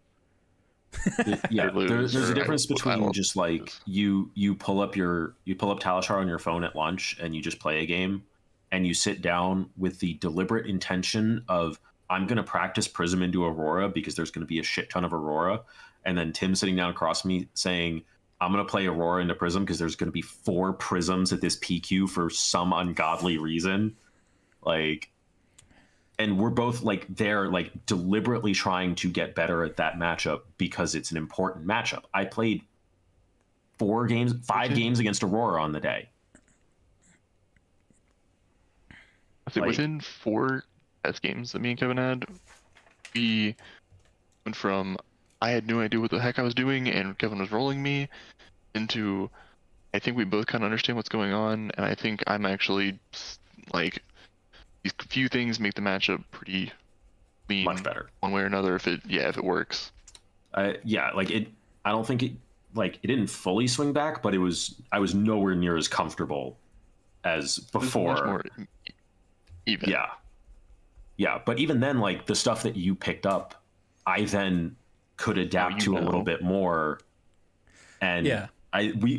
there's a difference between just like you pull up Talishar on your phone at lunch and you just play a game, and you sit down with the deliberate intention of, I'm going to practice Prism into Aurora because there's going to be a shit ton of Aurora, and then Tim sitting down across from me saying, I'm going to play Aurora into Prism because there's going to be 4 Prisms at this PQ for some ungodly reason. Like, and we're both like there, like deliberately trying to get better at that matchup because it's an important matchup. I played 5 games against Aurora on the day.
I think within 4 test games that me and Kevin had, we went from I had no idea what the heck I was doing and Kevin was rolling me into I think we both kind of understand what's going on, and I think I'm actually like these few things make the matchup pretty lean,
much better
one way or another if it works.
Yeah, like it. I don't think it didn't fully swing back, but I was nowhere near as comfortable as before.
Much more even.
Yeah. But even then, like the stuff that you picked up, I then could adapt to a little bit more. And
yeah.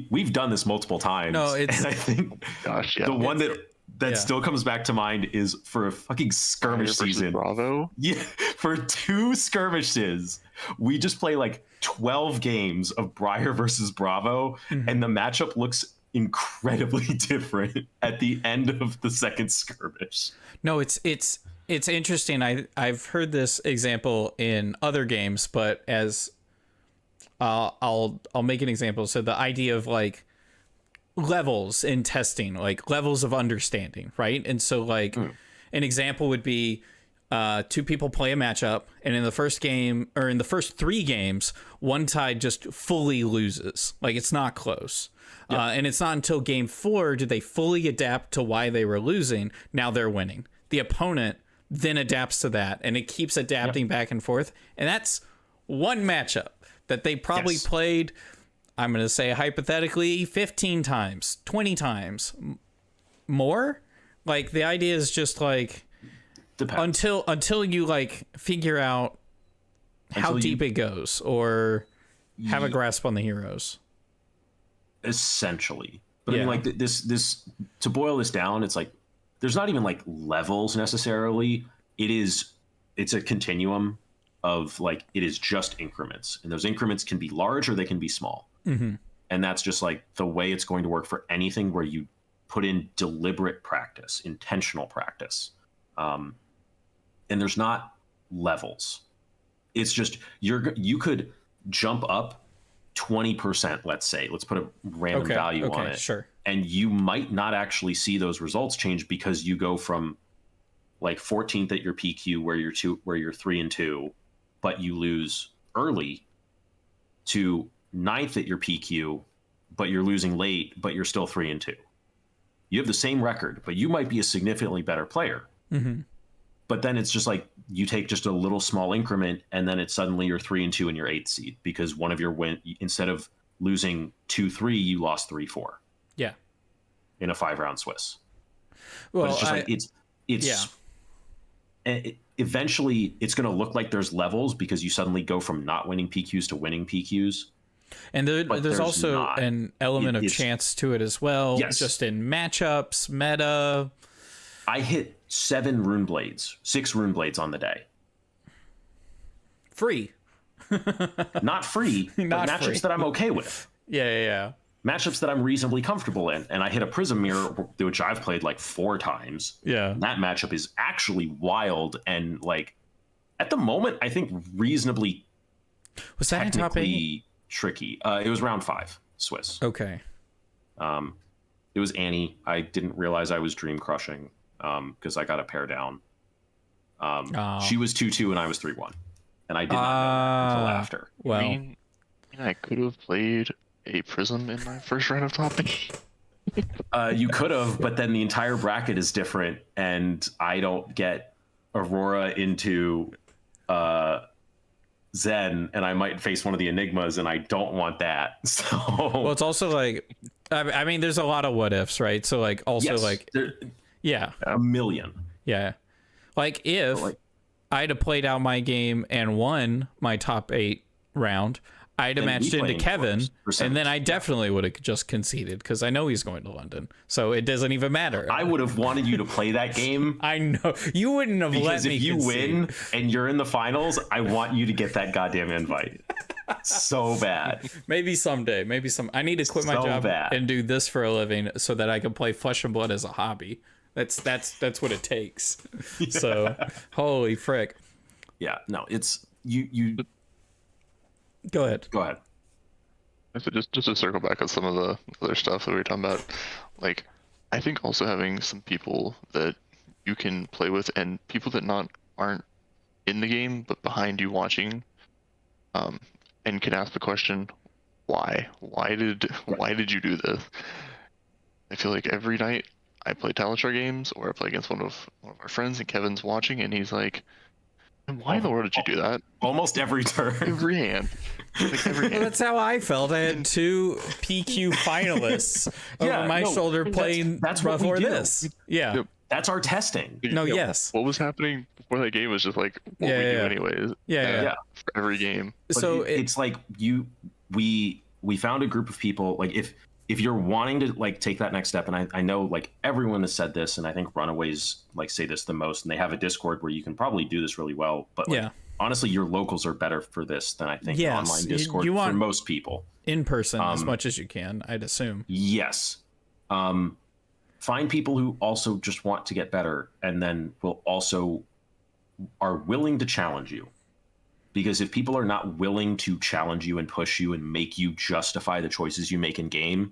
We've done this multiple times.
No, it's
and I think the one that still comes back to mind is for a fucking skirmish season.
Bravo.
Yeah, for 2 skirmishes, we just play like 12 games of Briar versus Bravo, and the matchup looks incredibly different at the end of the second skirmish.
No, it's interesting. I've heard this example in other games, but as I'll make an example. So the idea of like levels in testing, like levels of understanding, right? And so like an example would be 2 people play a matchup, and in the first game or in the first 3 games, one side just fully loses. Like it's not close. And it's not until game 4 do they fully adapt to why they were losing. Now they're winning. The opponent then adapts to that, and it keeps adapting back and forth. And that's one matchup that they probably played, I'm going to say hypothetically, 15 times, 20 times more. Like the idea is just like until you like figure out how deep it goes or have a grasp on the heroes.
Essentially. But I mean, like this to boil this down, it's like there's not even like levels necessarily. It's a continuum of like it is just increments, and those increments can be large or they can be small. And that's just like the way it's going to work for anything where you put in deliberate practice, intentional practice. And there's not levels. It's just you could jump up 20%, let's say. Let's put a random value on it.
Sure.
And you might not actually see those results change because you go from like 14th at your PQ where you're 3-2, but you lose early, to 9th at your PQ, but you're losing late, but you're still 3-2. You have the same record, but you might be a significantly better player. But then it's just like you take just a little small increment, and then it's suddenly you're 3-2 and you're 8th seed because one of your instead of losing 2-3, you lost 3-4.
Yeah.
In a 5-round Swiss.
Well,
but it's just eventually it's going to look like there's levels because you suddenly go from not winning PQs to winning PQs.
And there's also an element of chance to it as well.
Yes.
Just in matchups, meta.
I hit 6 rune blades on the day.
Free.
Not free, but matchups that I'm okay with.
Yeah.
Matchups that I'm reasonably comfortable in. And I hit a Prism Mirror, which I've played like 4 times.
Yeah.
And that matchup is actually wild and like at the moment, I think reasonably
was that in top 8?
Tricky. It was round 5 Swiss.
Okay.
It was Annie. I didn't realize I was dream crushing because I got a pair down. She was 2-2 and I was 3-1, and I did not know until after.
Well,
I mean, I could have played a Prism in my first round of topping.
You could have, but then the entire bracket is different, and I don't get Aurora into Zen, and I might face one of the Enigmas, and I don't want that. So,
well, it's also like, I mean, there's a lot of what ifs, right? So, like, also, like,
a million.
Yeah. Like, if I'd have played out my game and won my top 8 round, I'd have matched into Kevin, and then I definitely would have just conceded because I know he's going to London. So it doesn't even matter.
I would have wanted you to play that game.
I know. You wouldn't have let me
concede. Because if you win and you're in the finals, I want you to get that goddamn invite. So bad.
Maybe someday. I need to quit my job and do this for a living so that I can play Flesh and Blood as a hobby. That's what it takes. Yeah. So, holy frick.
Yeah, no, it's you
Go ahead.
So just to circle back on some of the other stuff that we were talking about, like I think also having some people that you can play with, and people that aren't in the game but behind you watching, and can ask the question, why did you do this? I feel like every night I play Talent Share games or I play against one of our friends and Kevin's watching and he's like, why in the world did you do that?
Almost every turn.
Every hand. Like every hand.
That's how I felt. I had 2 PQ finalists over my shoulder playing before this. Yeah.
Yep.
That's our testing.
No, yes.
What was happening before that game was just like what we do anyways.
Yeah.
For every game.
But
so
it's like we found a group of people, like if you're wanting to like take that next step, and I know like everyone has said this, and I think Runaways like say this the most, and they have a Discord where you can probably do this really well, but like, honestly, your locals are better for this than I think online Discord
you want
for most people.
In person as much as you can, I'd assume.
Yes. Find people who also just want to get better, and then will also are willing to challenge you. Because if people are not willing to challenge you and push you and make you justify the choices you make in game,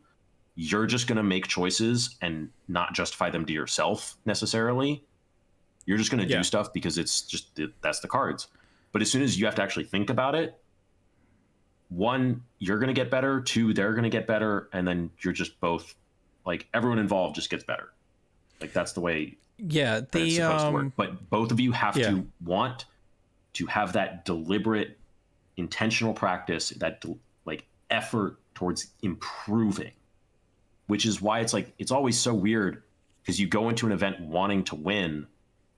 you're just going to make choices and not justify them to yourself necessarily. You're just going to do stuff because it's just that's the cards. But as soon as you have to actually think about it, 1, you're going to get better. 2, they're going to get better. And then you're just both like everyone involved just gets better. Like that's the way it's supposed to work. But both of you have to want to have that deliberate, intentional practice, that like effort towards improving, which is why it's like, it's always so weird because you go into an event wanting to win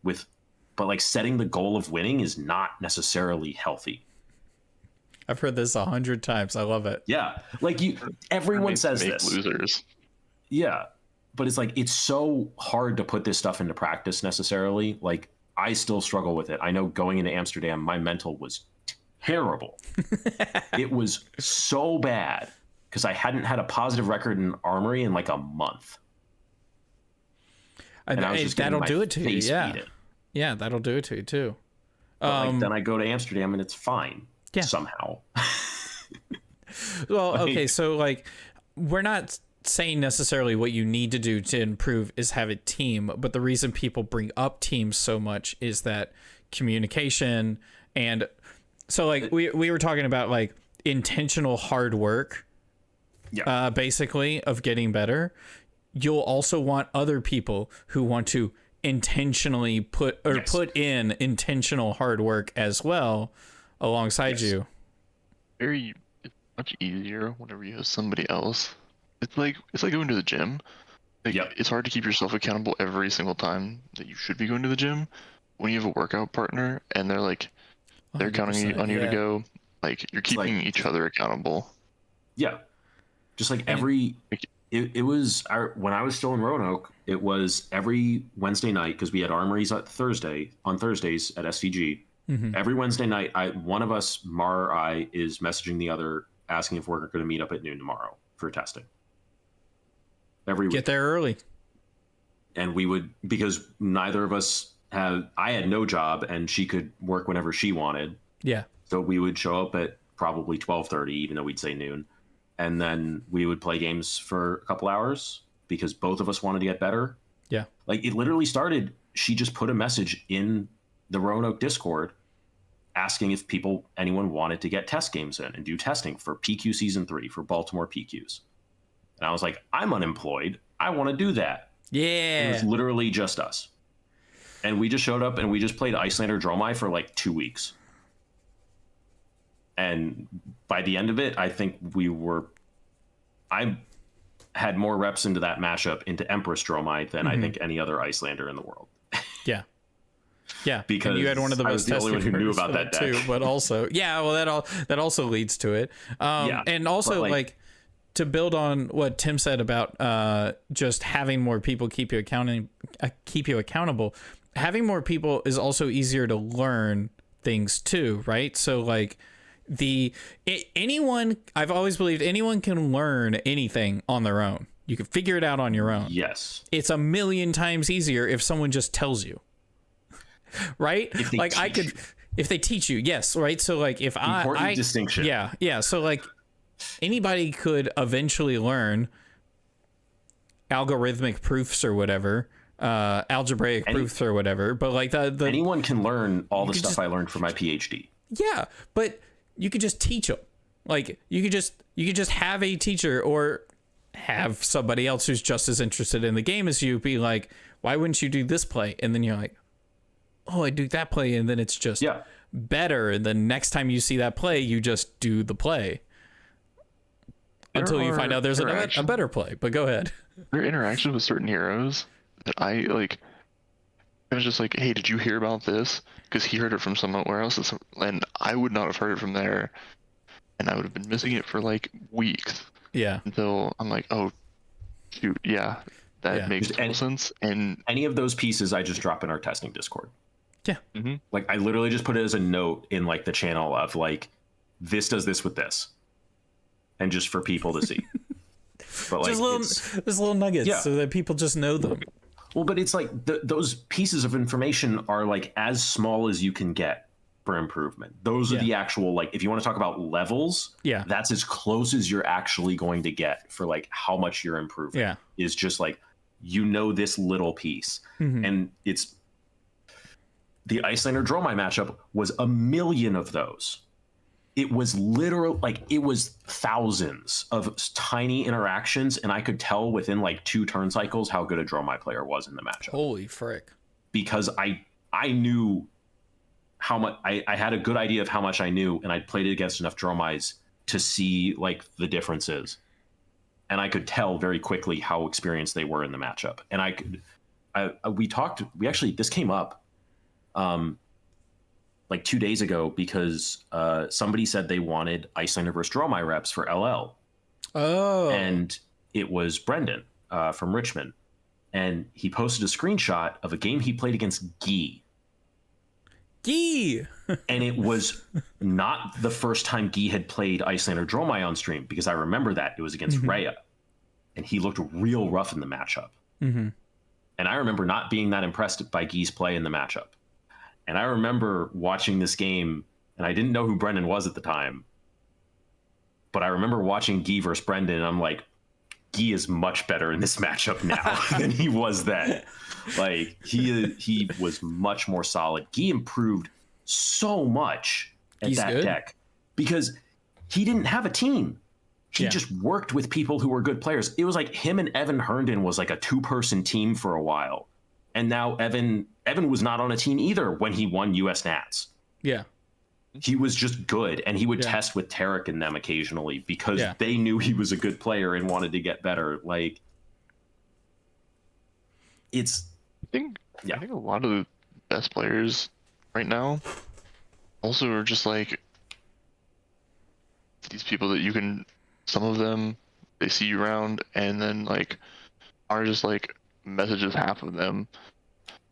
but like setting the goal of winning is not necessarily healthy.
I've heard this 100 times. I love it.
Yeah. Like everyone says this.
Losers.
Yeah. But it's like, it's so hard to put this stuff into practice necessarily. Like, I still struggle with it. I know going into Amsterdam, my mental was terrible. It was so bad because I hadn't had a positive record in Armory in like a month. And I was just
that'll do it to you. Yeah.
Beaten.
Yeah, that'll do it to you too.
But like, then I go to Amsterdam and it's fine.
Yeah.
Somehow.
Well, okay, so like we're not saying necessarily what you need to do to improve is have a team, but the reason people bring up teams so much is that communication. And so like we were talking about like intentional hard work, basically, of getting better. You'll also want other people who want to intentionally put in intentional hard work as well alongside you.
It's much easier whenever you have somebody else. It's like going to the gym. Like, it's hard to keep yourself accountable every single time that you should be going to the gym. When you have a workout partner and they're counting on you to go, like you're keeping each other accountable.
Yeah. Just like it was when I was still in Roanoke, it was every Wednesday night because we had armories on Thursdays at SVG. Mm-hmm. Every Wednesday night, one of us, Mar or I, is messaging the other asking if we're going to meet up at noon tomorrow for testing. Every week.
Get there early.
And we would, because neither of us I had no job and she could work whenever she wanted.
Yeah. So
we would show up at probably 12:30, even though we'd say noon. And then we would play games for a couple hours because both of us wanted to get better.
Yeah.
Like it literally started, she just put a message in the Roanoke Discord asking if anyone wanted to get test games in and do testing for PQ Season 3 for Baltimore PQs. And I was like, I'm unemployed. I want to do that.
Yeah.
It was literally just us. And we just showed up and we just played Icelander Dromai for like 2 weeks. And by the end of it, I think I had more reps into that mashup into Empress Dromai than I think any other Icelander in the world.
Yeah. Yeah,
because
and you had one of the best
I was the only one who knew about that deck
too, but also, that also leads to it. And also like to build on what Tim said about just having more people keep you accountable. Having more people is also easier to learn things too, right? So like I've always believed anyone can learn anything on their own. You can figure it out on your own.
Yes, it's
a million times easier if someone just tells you. Right? If they teach you, yes, right? So like if
important distinction.
Yeah. So like anybody could eventually learn algorithmic proofs or whatever algebraic proofs or whatever, but like the
anyone can learn all the stuff I learned for my PhD.
Yeah, but you could just teach them. Like you could just have a teacher or have somebody else who's just as interested in the game as you be like, why wouldn't you do this play? And then you're like, oh, I do that play, and then it's just better. And then next time you see that play, you just do the play until you find out there's a better play. But go ahead.
There are interactions with certain heroes that I like. I was just like, hey, did you hear about this? Because he heard it from somewhere else, and I would not have heard it from there, and I would have been missing it for like weeks.
Yeah.
Until I'm like, oh, shoot, yeah, that makes total sense. And
any of those pieces, I just drop in our testing Discord.
Yeah.
Mm-hmm.
Like I literally just put it as a note in like the channel of like, this does this with this, and just for people to see. But like,
there's little nuggets so that people just know them.
Well, but it's like those pieces of information are like as small as you can get for improvement. Those are the actual, like, if you want to talk about levels, that's as close as you're actually going to get for like how much you're improving.
Yeah.
Is just like, you know, this little piece. And it's the Icelander Dromai matchup was a million of those. It was literal, like it was thousands of tiny interactions, and I could tell within like 2 turn cycles how good a Dromai player was in the matchup.
Holy frick.
Because I knew how much, I had a good idea of how much I knew, and I'd played it against enough Dromais to see like the differences. And I could tell very quickly how experienced they were in the matchup. And this came up like 2 days ago because somebody said they wanted Icelander versus Dromai reps for LL.
Oh.
And it was Brendan from Richmond. And he posted a screenshot of a game he played against Guy. And it was not the first time Guy had played Icelander Dromai on stream, because I remember that. It was against Rhea. And he looked real rough in the matchup. And I remember not being that impressed by Guy's play in the matchup. And I remember watching this game, and I didn't know who Brendan was at the time. But I remember watching Guy versus Brendan, and I'm like, Guy is much better in this matchup now than he was then. Like, he was much more solid. Guy improved so much at that deck because he didn't have a team. He just worked with people who were good players. It was like him and Evan Herndon was like a 2-person team for a while. And now Evan was not on a team either when he won US Nats. Yeah. He was just good, and he would test with Tarek and them occasionally because they knew he was a good player and wanted to get better. Like, I think a lot of the best players right now also are just like these people that you can, some of them, they see you around and then like are just like messages half of them.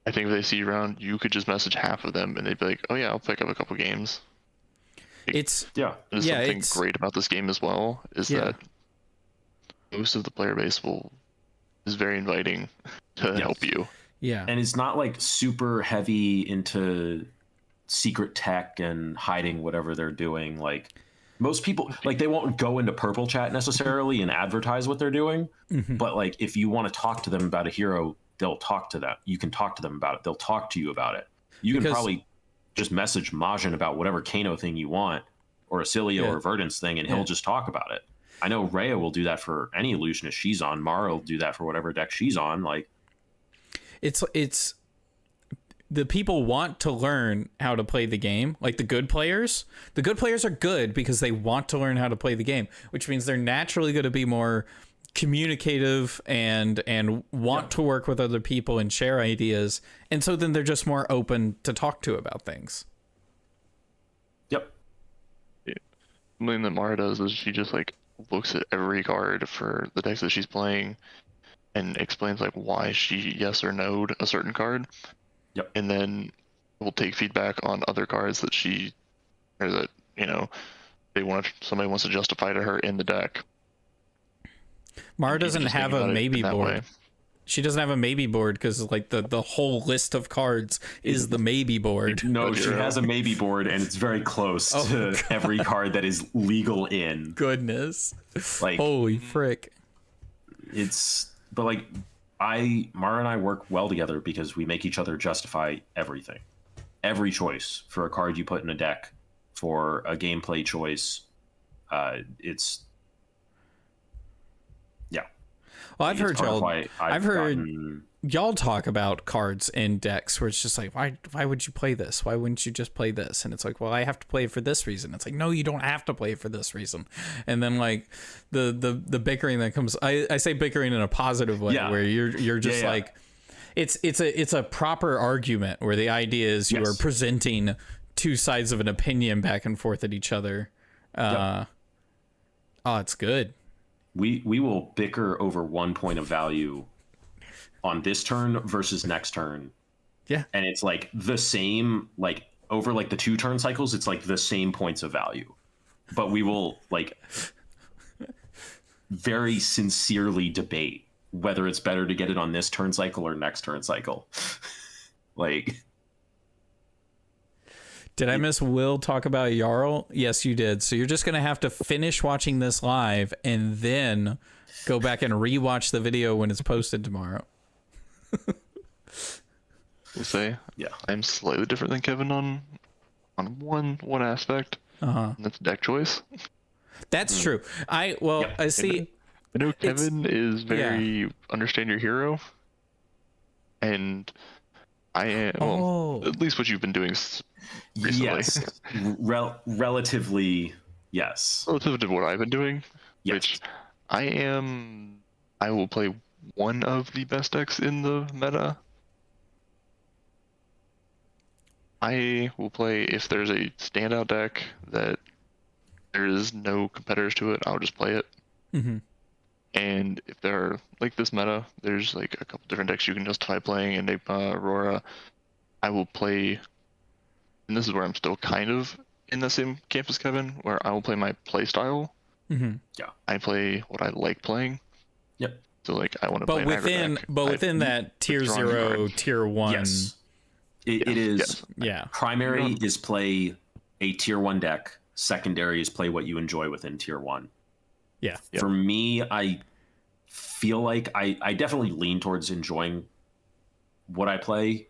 I think if they see you around, you could just message half of them and they'd be like, oh yeah, I'll pick up a couple games. There's something great about this game as well, is that most of the player base is very inviting to help you. Yeah. And it's not like super heavy into secret tech and hiding whatever they're doing. Like most people, like they won't go into purple chat necessarily and advertise what they're doing. But like if you want to talk to them about a hero, they'll talk to them. You can talk to them about it. They'll talk to you about it. You can probably just message Majin about whatever Kano thing you want, or a Cilio or Verdance thing, and he'll just talk about it. I know Rhea will do that for any illusionist she's on. Mara will do that for whatever deck she's on. Like,
it's the people want to learn how to play the game. Like the good players are good because they want to learn how to play the game, which means they're naturally going to be more communicative and want to work with other people and share ideas, and so then they're just more open to talk to about things. Something that Mara does is she just like looks at every card for the decks that she's playing and explains like why she yes or no'd a certain card. And then we'll take feedback on other cards that somebody wants to justify to her in the deck. Mara doesn't have a maybe board. She doesn't have a maybe board because like the whole list of cards is the maybe board.
No, she has a maybe board and it's very close to every card that is legal in.
Goodness. Like, holy frick.
But like Mara and I work well together because we make each other justify everything. Every choice for a card you put in a deck, for a gameplay choice, it's yeah.
Well, I've heard y'all. I've heard
gotten...
y'all talk about cards in decks where it's just like, why would you play this? Why wouldn't you just play this? And it's like, well, I have to play it for this reason. It's like, no, you don't have to play it for this reason. And then like the bickering that comes, I say bickering in a positive way, where you're just like, it's a proper argument where the idea is you are presenting two sides of an opinion back and forth at each other. Oh, it's good.
We will bicker over 1 point of value on this turn versus next turn.
Yeah.
And it's like the same, like over like the 2 turn cycles, it's like the same points of value. But we will like very sincerely debate whether it's better to get it on this turn cycle or next turn cycle. Like,
did I miss Will talk about Jarl? Yes, you did. So you're just going to have to finish watching this live and then go back and rewatch the video when it's posted tomorrow.
We'll say, I'm slightly different than Kevin on one aspect. And that's deck choice.
That's true. I see.
I know Kevin is very understand your hero, and I am at least what you've been doing recently.
Yes, relatively, yes.
Relative to what I've been doing, which I will play one of the best decks in the meta. I will play, if there's a standout deck that there is no competitors to it, I'll just play it.
Mm-hmm.
And if there are, like this meta, there's like a couple different decks you can justify playing, and Aurora, I will play, and this is where I'm still kind of in the same camp as Kevin, where I will play my play style.
Mm-hmm.
Yeah.
I play what I like playing.
Yep.
So like I want to play
within that tier 0, tier 1.
Yes. It is.
Yes.
Yeah.
Primary is play a tier 1 deck. Secondary is play what you enjoy within tier 1.
Yeah.
For me, I feel like I definitely lean towards enjoying what I play.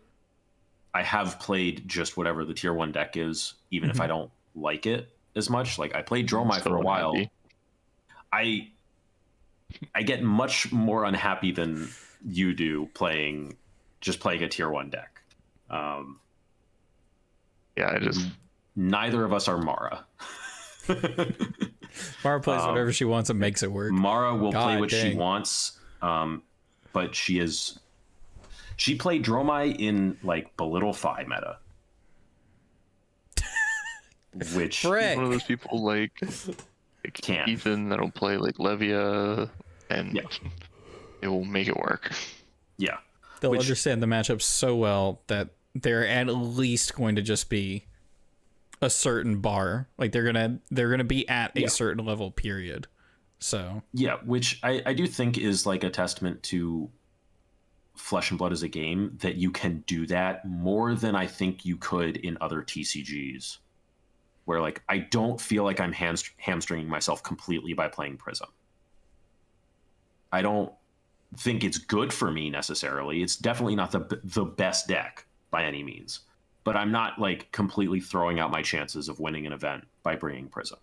I have played just whatever the tier 1 deck is, even if I don't like it as much. Like I played Dromai for a while. I get much more unhappy than you do playing a tier 1 deck. Neither of us are Mara.
Mara plays whatever she wants and makes it work.
Mara will play what she wants, but she played Dromai in like Belittle Phi meta. Which
one of those people like
can't.
Ethan that'll play like Levia, and it will make it work.
Yeah.
They'll understand the matchup so well that they're at least going to just be a certain bar. Like they're gonna be at a certain level, period. So
which I do think is like a testament to Flesh and Blood as a game, that you can do that more than I think you could in other TCGs, where like I don't feel like I'm hamstringing myself completely by playing Prism. I don't think it's good for me necessarily. It's definitely not the best deck by any means, but I'm not like completely throwing out my chances of winning an event by bringing Prism.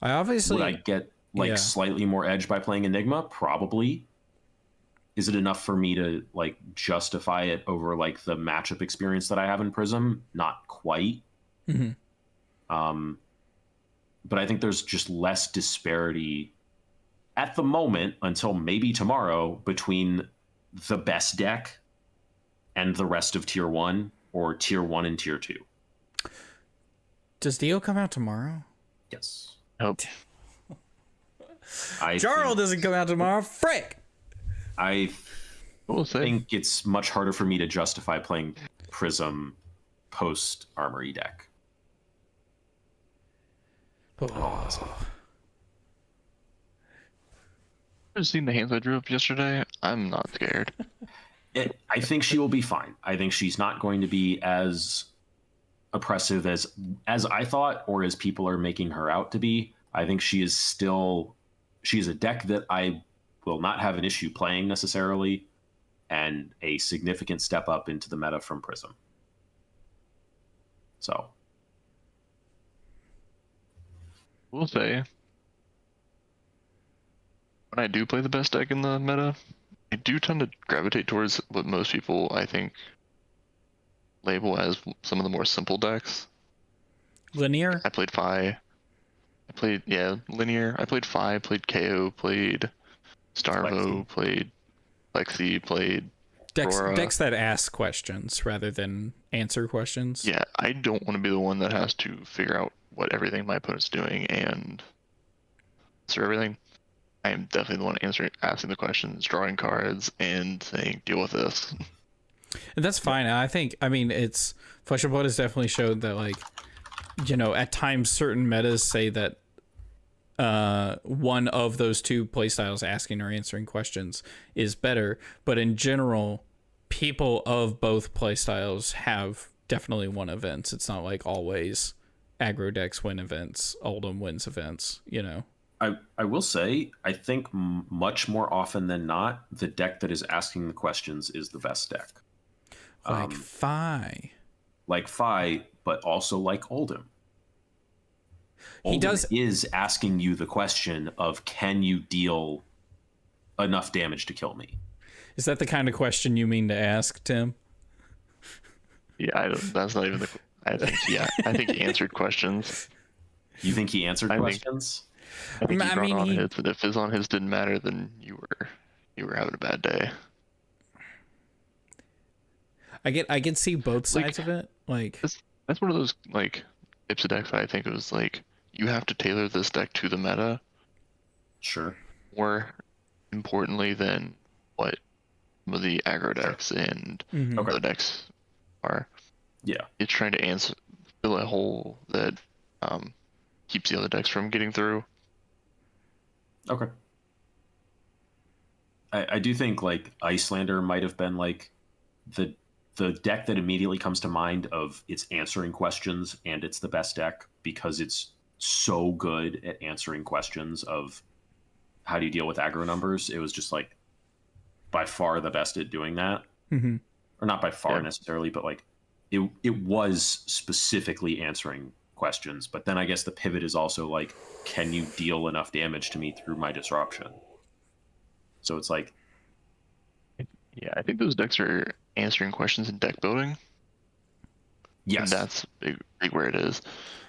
I obviously
would I get like slightly more edge by playing Enigma? Probably. Is it enough for me to like justify it over like the matchup experience that I have in Prism? Not quite.
Mm-hmm.
But I think there's just less disparity at the moment, until maybe tomorrow, between the best deck and the rest of tier 1, or tier 1 and tier 2.
Does Dio come out tomorrow?
Yes.
Nope.
Jarl doesn't come out tomorrow. Frick.
I think it's much harder for me to justify playing Prism post Armory deck.
Seen the hands I drew up yesterday. I'm not scared.
I think she will be fine. I think she's not going to be as oppressive as I thought, or as people are making her out to be. I think she's a deck that I will not have an issue playing necessarily, and a significant step up into the meta from Prism. So,
We'll say, when I do play the best deck in the meta, I do tend to gravitate towards what most people, I think, label as some of the more simple decks.
Linear?
I played Fi. Linear. I played Fi, played KO, played Starvo, played Lexi, played Aurora.
Decks that ask questions rather than answer questions.
Yeah, I don't want to be the one that has to figure out what everything my opponent's doing and answer everything. I am definitely the one asking the questions, drawing cards, and saying, deal with this.
And that's fine. It's Flesh and Blood has definitely showed that, like, at times certain metas say that one of those two playstyles, asking or answering questions, is better. But in general, people of both playstyles have definitely won events. It's not like always aggro decks win events, Oldhim wins events,
I will say, I think much more often than not, the deck that is asking the questions is the best deck.
Like Fi.
Like Fi, but also like Oldhim.
Oldhim
is asking you the question of, can you deal enough damage to kill me?
Is that the kind of question you mean to ask, Tim?
Yeah, that's not even the... I think he answered questions.
You think he answered questions?
I think he brought on hits, but if his on his didn't matter, then you were having a bad day.
I can see both sides of it. Like
that's one of those like types of decks that I think it was like you have to tailor this deck to the meta.
Sure.
More importantly than what some of the aggro decks and other decks are.
Yeah.
It's trying to fill a hole that keeps the other decks from getting through.
Okay. I do think like Icelander might have been like the deck that immediately comes to mind of it's answering questions, and it's the best deck because it's so good at answering questions of how do you deal with aggro numbers. It was just like by far the best at doing that. Or not by far necessarily, but like it was specifically answering questions. But then I guess the pivot is also like, can you deal enough damage to me through my disruption? So it's like,
yeah, I think those decks are answering questions in deck building.
Yes,
and that's big where it is.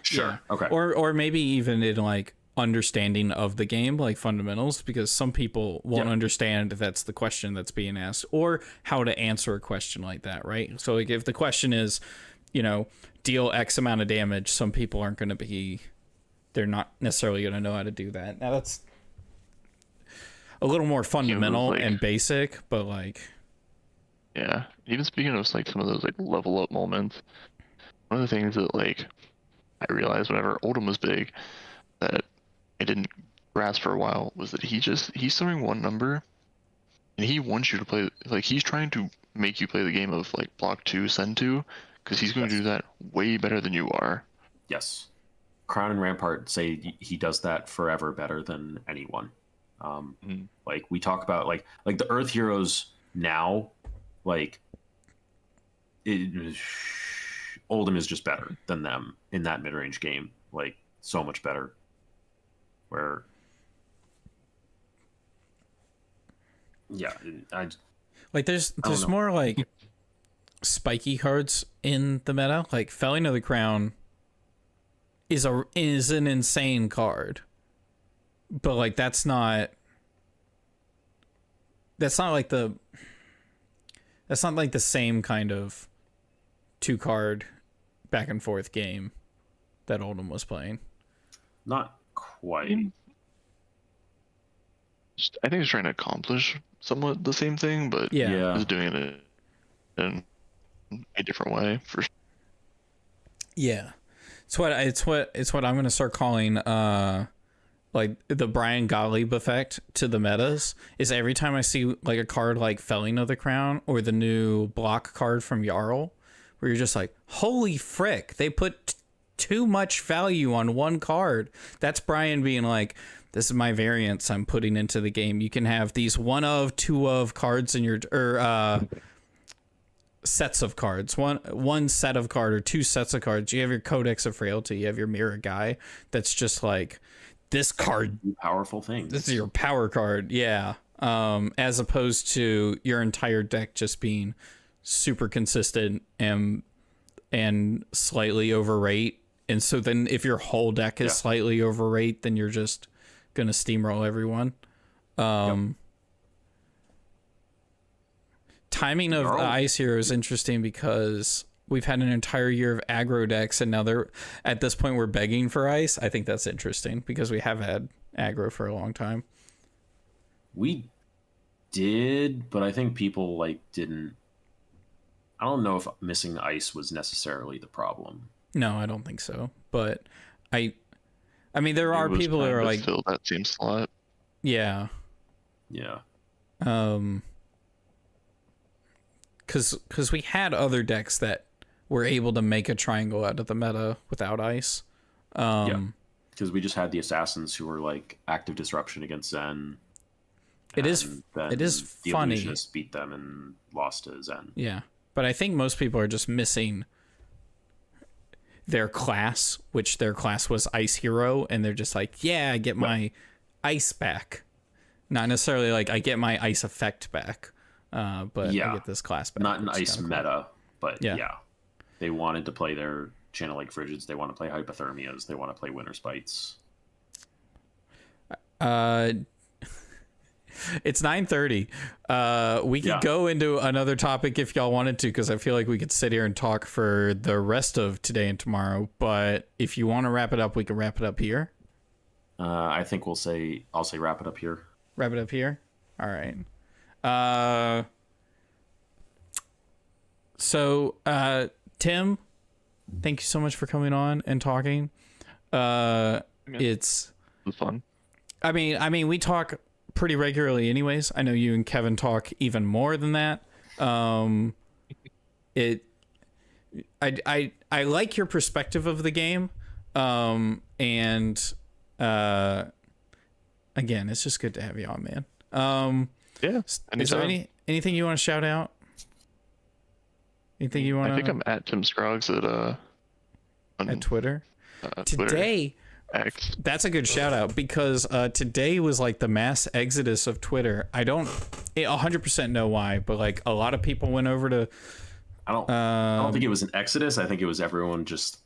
Sure. Yeah. Okay.
Or maybe even in like understanding of the game, like fundamentals, because some people won't understand that's the question that's being asked or how to answer a question like that, right? So like if the question is, deal X amount of damage, some people aren't going to be, they're not necessarily going to know how to do that. Now that's a little more fundamental and basic, but like,
yeah, even speaking of like some of those like level up moments, one of the things that like I realized whenever Oldhim was big that I didn't grasp for a while was that he's throwing one number and he wants you to play, like he's trying to make you play the game of like block 2, send 2, because he's going to do that way better than you are.
Yes. Crown and Rampart say he does that forever better than anyone. Like we talk about like the Earth Heroes now, like Oldhim is just better than them in that mid-range game, like so much better. Where, yeah,
there's more like spiky cards in the meta. Like Felling of the Crown is an insane card, but like that's not like the same kind of 2-card back and forth game that Oldhim was playing.
Not quite.
I think he's trying to accomplish somewhat the same thing, but he's doing it in a different way. For sure.
Yeah, it's what I'm gonna start calling like the Brian Gottlieb effect to the metas. Is every time I see like a card like Felling of the Crown or the new block card from Jarl, where you're just like, holy frick, they put too much value on one card. That's Brian being like, this is my variants I'm putting into the game. You can have these 1 of, 2 of cards in your, or sets of cards. One set of card or 2 sets of cards. You have your Codex of Frailty. You have your Mirror Guy. That's just like this card.
Powerful thing.
This is your power card. Yeah. As opposed to your entire deck just being super consistent and slightly overrate. And so then if your whole deck is slightly overrate, then you're just gonna steamroll everyone. Timing of the Ice Hero is interesting because we've had an entire year of aggro decks, and now they're at this point we're begging for ice. I think that's interesting because we have had aggro for a long time.
We did, but I think people like didn't. I don't know if missing the ice was necessarily the problem.
No, I don't think so. But I mean, there are people that are like
fill that same slot.
Yeah.
Yeah.
Because we had other decks that were able to make a triangle out of the meta without ice.
Because we just had the assassins who were like active disruption against Zen.
It is
the
funny.
Illusionists beat them and lost to Zen.
Yeah, but I think most people are just missing their class, which their class was Ice Hero, and they're just like, yeah, I get my ice back. Not necessarily like I get my ice effect back. But I get this class back.
Not an ice meta, but yeah. They wanted to play their Channel Lake Frigids. They want to play Hypothermias. They want to play Winter Spites.
It's 9:30. We could go into another topic if y'all wanted to, because I feel like we could sit here and talk for the rest of today and tomorrow. But if you want to wrap it up, we can wrap it up here.
I think I'll say wrap it up here.
Wrap it up here? All right. So Tim, thank you so much for coming on and talking. It's
fun.
I mean we talk pretty regularly anyways. I know you and Kevin talk even more than that. I like your perspective of the game. And again, it's just good to have you on, man.
Yeah.
Is there anything you want to shout out? Anything you want to...
I think I'm at Tim Scroggs
at Twitter. Today,
X. That's
a good shout out because today was like the mass exodus of Twitter. I don't 100% know why, but like a lot of people went over to...
I don't think it was an exodus. I think it was everyone just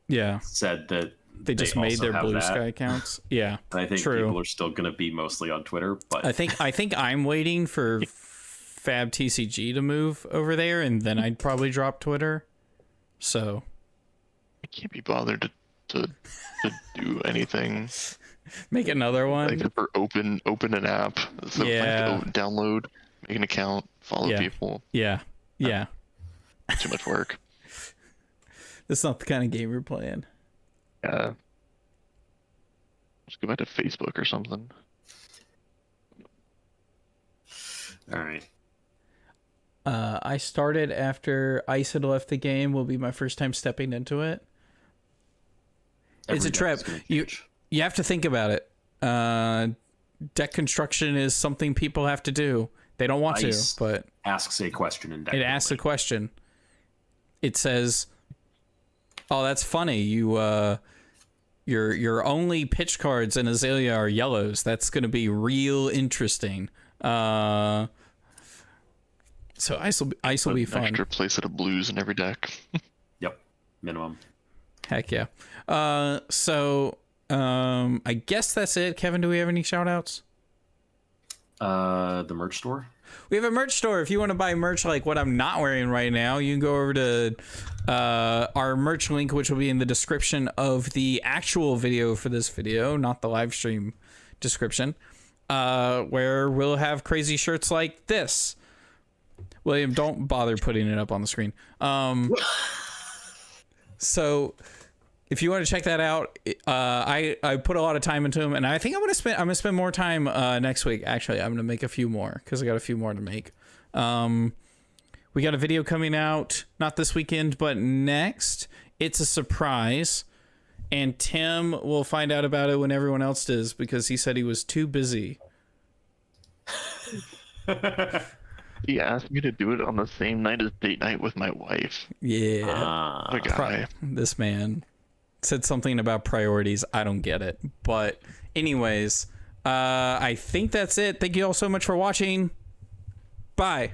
said that
they just made their Blue Sky accounts. Yeah,
and I think people are still going to be mostly on Twitter. But
I think I'm waiting for FABTCG to move over there, and then I'd probably drop Twitter. So
I can't be bothered to do anything.
Make another one.
Like for open an app. So like download, make an account, follow people.
Yeah.
Too much work.
That's not the kind of game we're playing.
Let's go back to Facebook or something.
All right.
I started after Ice had left the game. Will be my first time stepping into it. It's a trap. You have to think about it. Deck construction is something people have to do. They don't want
Ice
to, but
asks a question in deck.
It asks a question. It says, "Oh, that's funny. Your only pitch cards in Azalea are yellows. That's going to be real interesting." So ice will be fun.
Extra place of blues in every deck.
Yep, minimum.
Heck yeah. So I guess that's it. Kevin, do we have any shout outs?
The merch store.
We have a merch store. If you want to buy merch like what I'm not wearing right now, you can go over to our merch link, which will be in the description of the actual video for this video, not the live stream description, where we'll have crazy shirts like this. William, don't bother putting it up on the screen. So if you want to check that out, I put a lot of time into them, and I think I'm gonna spend more time next week. Actually, I'm gonna make a few more because I got a few more to make. We got a video coming out not this weekend, but next. It's a surprise. and Tim will find out about it when everyone else does because he said he was too busy.
He asked me to do it on the same night as date night with my wife.
Yeah.
What a guy.
This man said something about priorities. I don't get it. But anyways, I think that's it. Thank you all so much for watching. Bye.